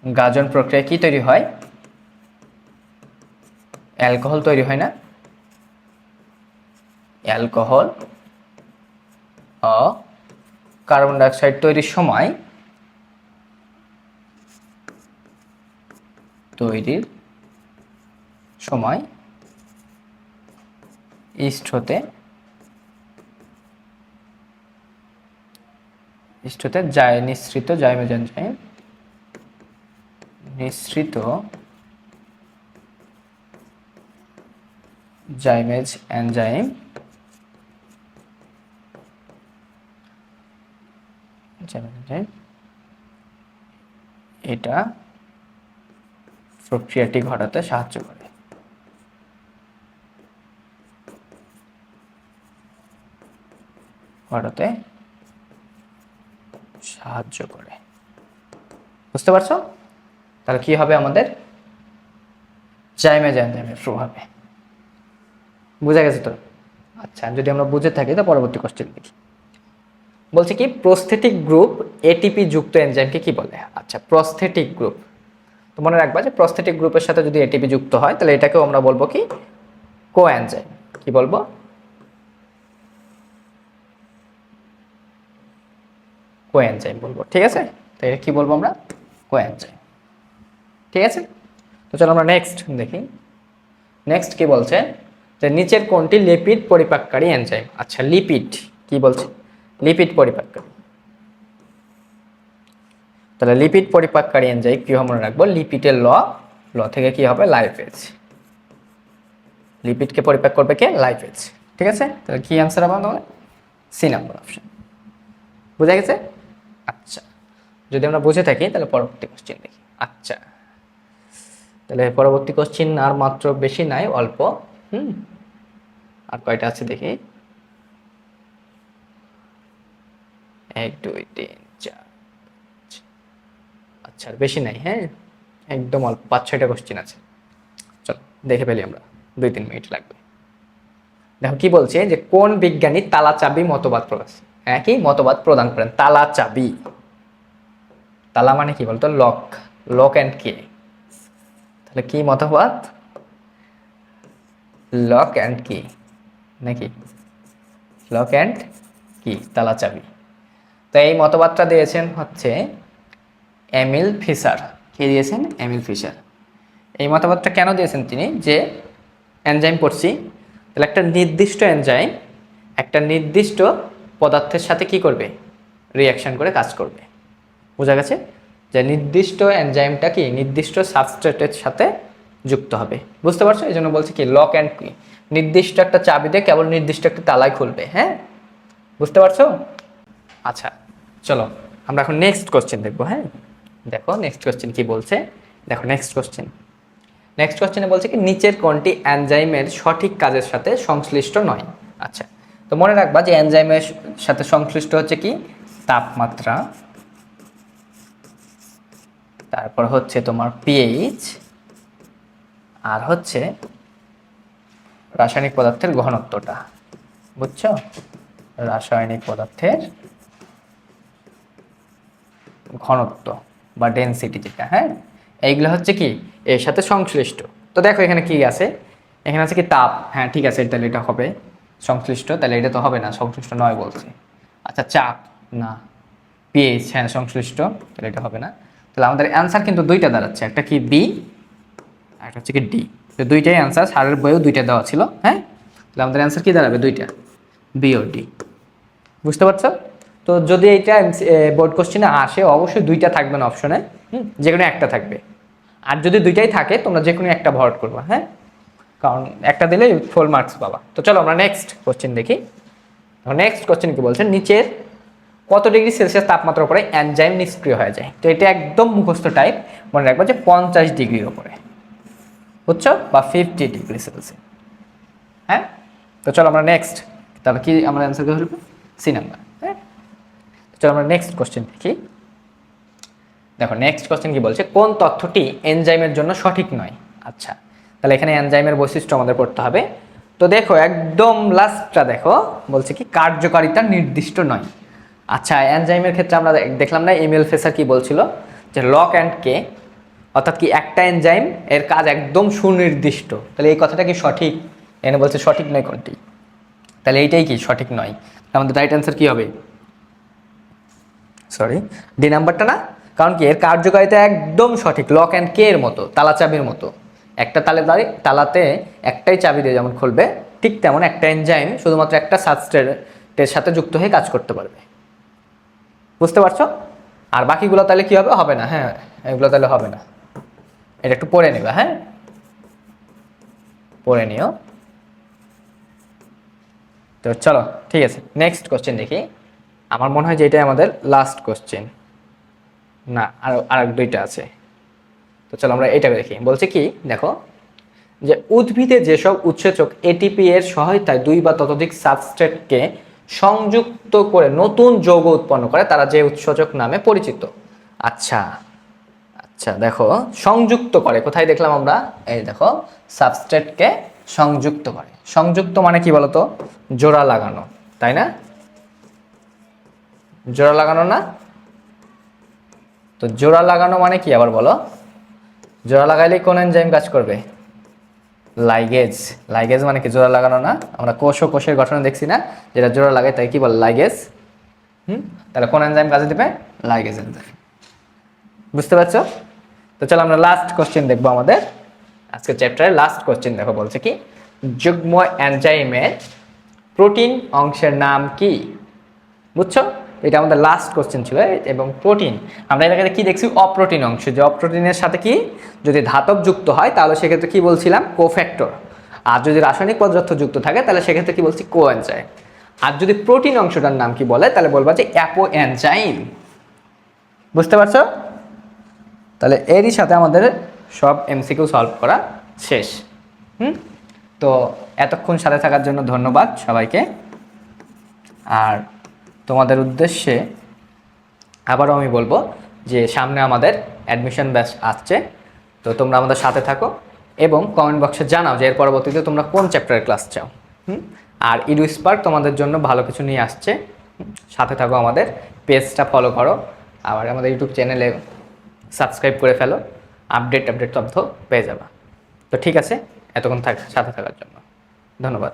গাজন প্রক্রিয়ায় কি তৈরি হয়? অ্যালকোহল তৈরি হয় না? অ্যালকোহল ও কার্বন ডাইঅক্সাইড তৈরির সময় ইস্ট হতে নিঃসৃত জাইমেজ এনজাইম এটা প্রক্রিয়াটি ঘটাতে সাহায্য করে। বুঝতে পারছো? তাহলে কি হবে আমাদের? জাইমেজ এনজাইমের প্রভাবে। বুঝা গেছে তো? আচ্ছা যদি আমরা বুঝে থাকি তো পরবর্তী কোশ্চেন দেখি। বলছে কি প্রস্থেটিক গ্রুপ এটিপি যুক্ত এনজাইমকে কি বলে? আচ্ছা প্রস্থেটিক গ্রুপ, তো মনে রাখবা যে প্রস্থেটিক গ্রুপের সাথে যদি এটিপি যুক্ত হয় তাহলে এটাকেও আমরা বলবো কি? কোএনজাইম। কি বলবো? কোএনজাইম বলবো। ঠিক আছে, তো এটা কি বলবো আমরা? কোএনজাইম। ঠিক আছে, তো চলো আমরা নেক্সট দেখি। নেক্সট কি বলছে যে নিচের কোনটি লিপিড পরিপাককারী এনজাইম? আচ্ছা লিপিড কি বলছে? লিপিড পরিপাককারী। তাহলে লিপিড পরিপাককারী এনজাইম কি মনে রাখবো? লিপিডের ল থেকে কি হবে? লাইপেজ। লিপিডকে পরিপাক করবে কে? লাইপেজ। ঠিক আছে, তাহলে কি অ্যান্সার হবে আমাদের? C number option. বুঝা গেছে? আচ্ছা যদি আমরা বুঝে থাকি তাহলে পরবর্তী কোশ্চেন দেখি। আচ্ছা তাহলে পরবর্তী কোশ্চেন আর মাত্র বেশি নাই, অল্প। আর কয়টা আছে দেখি। 1 2 3 4, আচ্ছা আর বেশি নাই, হ্যাঁ একদম অল্প 5-6টা কোশ্চেন আছে। চলো দেখে ফেলি আমরা, 2-3 মিনিট লাগবে। দেখো কি বলছে যে কোন বিজ্ঞানী তালা চাবি মতবাদ প্রকাশ, হ্যাঁ কি মতবাদ প্রদান করেন। তালা চাবি, তালা মানে কি বলতো লক, লক অ্যান্ড কি, তাহলে কি মতবাদ, লক অ্যান্ড কি নাকি, লক অ্যান্ড কি তালা চাবি। তো এই মতবাদটা দিয়েছেন হচ্ছে এমিল ফিশার। কে দিয়েছেন? Emil Fischer. এই মতবাদটা কেন দিয়েছেন তিনি, যে এনজাইম পড়ছি, তাহলে একটা নির্দিষ্ট এনজাইম একটা নির্দিষ্ট পদার্থের সাথে কি করবে, রিয়াকশন করে কাজ করবে। বোঝা গেছে? যে নির্দিষ্ট এনজাইমটা কি নির্দিষ্ট সাবস্ট্রেটের সাথে যুক্ত হবে। বুঝতে পারছো? এই জন্য বলছি কি লক অ্যান্ড কি, নির্দিষ্ট একটা চাবি দিয়ে কেবল নির্দিষ্ট একটা তালাই খুলবে। হ্যাঁ বুঝতে পারছো? আচ্ছা চলো আমরা এখন নেক্সট কোশ্চেন দেখবো। হ্যাঁ দেখো নেক্সট কোশ্চেন কি বলছে, দেখো নেক্সট কোশ্চেনে বলছে কি নিচের কোনটি এনজাইমের সঠিক কাজের সাথে সংশ্লিষ্ট নয়। আচ্ছা তো মনে রাখবা যে এনজাইমের সাথে সংশ্লিষ্ট হচ্ছে কি তাপমাত্রা, তারপর হচ্ছে তোমার পিএইচ, আর হচ্ছে রাসায়নিক পদার্থের ঘনত্বটা। বুঝছো? রাসায়নিক পদার্থের ঘনত্ব বা ডেনসিটি যেটা, হ্যাঁ এইগুলো হচ্ছে কি এর সাথে সংশ্লিষ্ট। তো দেখো এখানে কি আছে, এখানে আছে কি তাপ, হ্যাঁ ঠিক আছে তাহলে এটা হবে সংশ্লিষ্ট, তাহলে এটা তো হবে না, সংশ্লিষ্ট নয় বলছে। আচ্ছা চাপ না, পিএইচ হ্যাঁ সংশ্লিষ্ট, তাহলে এটা হবে না। তাহলে আমাদের অ্যান্সার কিন্তু দুইটা দাঁড়াচ্ছে, একটা কি বি আর একটা হচ্ছে কি ডি। তো দুইটাই অ্যান্সার, সারের বইও দুইটা দেওয়া ছিল। হ্যাঁ তাহলে আমাদের অ্যান্সার কি দাঁড়াবে, দুইটা, বি ও ডি। বুঝতে পারছো? তো যদি এইটা বোর্ড কোশ্চেনে আসে অবশ্যই দুইটা থাকবে না অপশনে, যে কোনো একটা থাকবে। আর যদি দুইটাই থাকে তোমরা যে কোনো একটা ভর্ট করবা, হ্যাঁ কারণ একটা দিলে ফুল মার্কস পাবা। তো চলো আমরা নেক্সট কোশ্চেন দেখি। নেক্সট কোশ্চেন কি বলছে, নিচের কত ডিগ্রি সেলসিয়াস তাপমাত্রার উপরে এনজাইম নিষ্ক্রিয় হয়ে যায়। তো এটা একদম মুখস্থ টাইপ, মনে রাখবো যে 50 ডিগ্রির উপরে, বুঝছো, বা 50 ডিগ্রি সেলসিয়াস। হ্যাঁ তো চলো আমরা নেক্সট, তাহলে কি আমরা অ্যান্সার কি হলো, সি নাম্বার। হ্যাঁ চলো আমরা নেক্সট কোশ্চেন দেখি। দেখো নেক্সট কোশ্চেন কি বলছে, কোন তথ্যটি এনজাইমের জন্য সঠিক নয়। আচ্ছা তাহলে এখানে এনজাইমের বৈশিষ্ট্য আমাদের পড়তে হবে। তো দেখো একদম লাস্টটা দেখো, বলছে কি কার্যকারিতা নির্দিষ্ট নয়। আচ্ছা এনজাইমের ক্ষেত্রে আমরা দেখলাম না এমিল ফিশার কি বলছিল, যে লক অ্যান্ড কে, অর্থাৎ কি একটা এনজাইম এর কাজ একদম সুনির্দিষ্ট। তাহলে এই কথাটা কি সঠিক? এনে বলছে সঠিক নয় কোনটি, তাহলে এইটাই কি সঠিক নয়। আমাদের রাইট অ্যান্সার কি হবে, সরি ডি নাম্বারটা না, কারণ কি এর কার্যকারিতা একদম সঠিক, লক অ্যান্ড কে এর মতো, তালা চাবির মতো। একটা তালাতে একটাই চাবি দিয়ে যেমন খুলবে, ঠিক তেমন একটা এনজাইম শুধুমাত্র একটা সাবস্ট্রেটের সাথে যুক্ত হয়ে কাজ করতে পারবে। বুঝতে পারছো? আর বাকিগুলো তাহলে কি হবে, হবে না। হ্যাঁ এগুলো তাহলে হবে না, এটা একটু পড়ে নেবে। হ্যাঁ পড়ে নিও। তো চলো ঠিক আছে নেক্সট কোশ্চেন দেখি। আমার মনে হয় যে এটাই আমাদের লাস্ট কোশ্চেন, না আর দুইটা আছে। তো চলো আমরা এটা দেখি। বলছে কি দেখো, যে উদ্ভিদে যেসব উৎসেচক এটিপি এর সহায়তায় 2 বা ততোধিক সাবস্ট্রেটকে সংযুক্ত করে নতুন যৌগ উৎপন্ন করে তারা যে উৎসেচক নামে পরিচিত। আচ্ছা আচ্ছা দেখো সংযুক্ত করে, কোথায় দেখলাম আমরা, এই দেখো সাবস্ট্রেটকে সংযুক্ত করে। সংযুক্ত মানে কি বলতো, জোড়া লাগানো, তাই না? জোড়া লাগানো না? তো জোড়া লাগানো মানে কি আবার বলো, জোড়া লাগাইলে কোন এনজাইম কাজ করবে, লাইগেজ। লাইগেজ মানে কি জোড়া লাগানো না? আমরা কোষের গঠনে দেখছি না, যেটা জোড়া লাগায় তাই কি বলে, লাইগেজ। তাহলে কোন এনজাইম কাজে দিবে, লাইগেজ এনজাইম। বুঝতে পারছো? তো চলো আমরা লাস্ট কোশ্চেন দেখবো, আমাদের আজকের চ্যাপ্টারের লাস্ট কোশ্চেন। দেখো বলছে কি, যুগ্ম এনজাইমের প্রোটিন অংশের নাম কি। বুঝছো? এটা আমাদের লাস্ট কোশ্চেন ছিল। এবং প্রোটিন আমরা এলাকাতে কি দেখছি, অপ্রোটিন অংশ, যে অপ্রোটিনের সাথে কি যদি ধাতব যুক্ত হয় তাহলে সেক্ষেত্রে কি বলছিলাম, কোফ্যাক্টর। আর যদি রাসায়নিক পদার্থ যুক্ত থাকে তাহলে সেক্ষেত্রে কি বলছি, কোএনজাইম। আর যদি প্রোটিন অংশটার নাম কি বলে তাহলে বলবা যে অ্যাপোএনজাইম। বুঝতে পারছো? তাহলে এরই সাথে আমাদের সব এমসিকিউ সলভ করা শেষ। তো এতক্ষণ সাথে থাকার জন্য ধন্যবাদ সবাইকে। আর তোমাদের উদ্দেশ্যে আবারও আমি বলবো যে সামনে আমাদের অ্যাডমিশন ব্যাচ আসছে, তো তোমরা আমাদের সাথে থাকো এবং কমেন্ট বক্সে জানাও যে এর পরবর্তীতে তোমরা কোন চ্যাপ্টারের ক্লাস চাও। আর ইডু স্পার্ক তোমাদের জন্য ভালো কিছু নিয়ে আসছে, সাথে থাকো, আমাদের পেজটা ফলো করো, আবার আমাদের ইউটিউব চ্যানেলে সাবস্ক্রাইব করে ফেলো, আপডেট তথ্য পেয়ে যাবা। তো ঠিক আছে, এতক্ষণ সাথে থাকার জন্য ধন্যবাদ।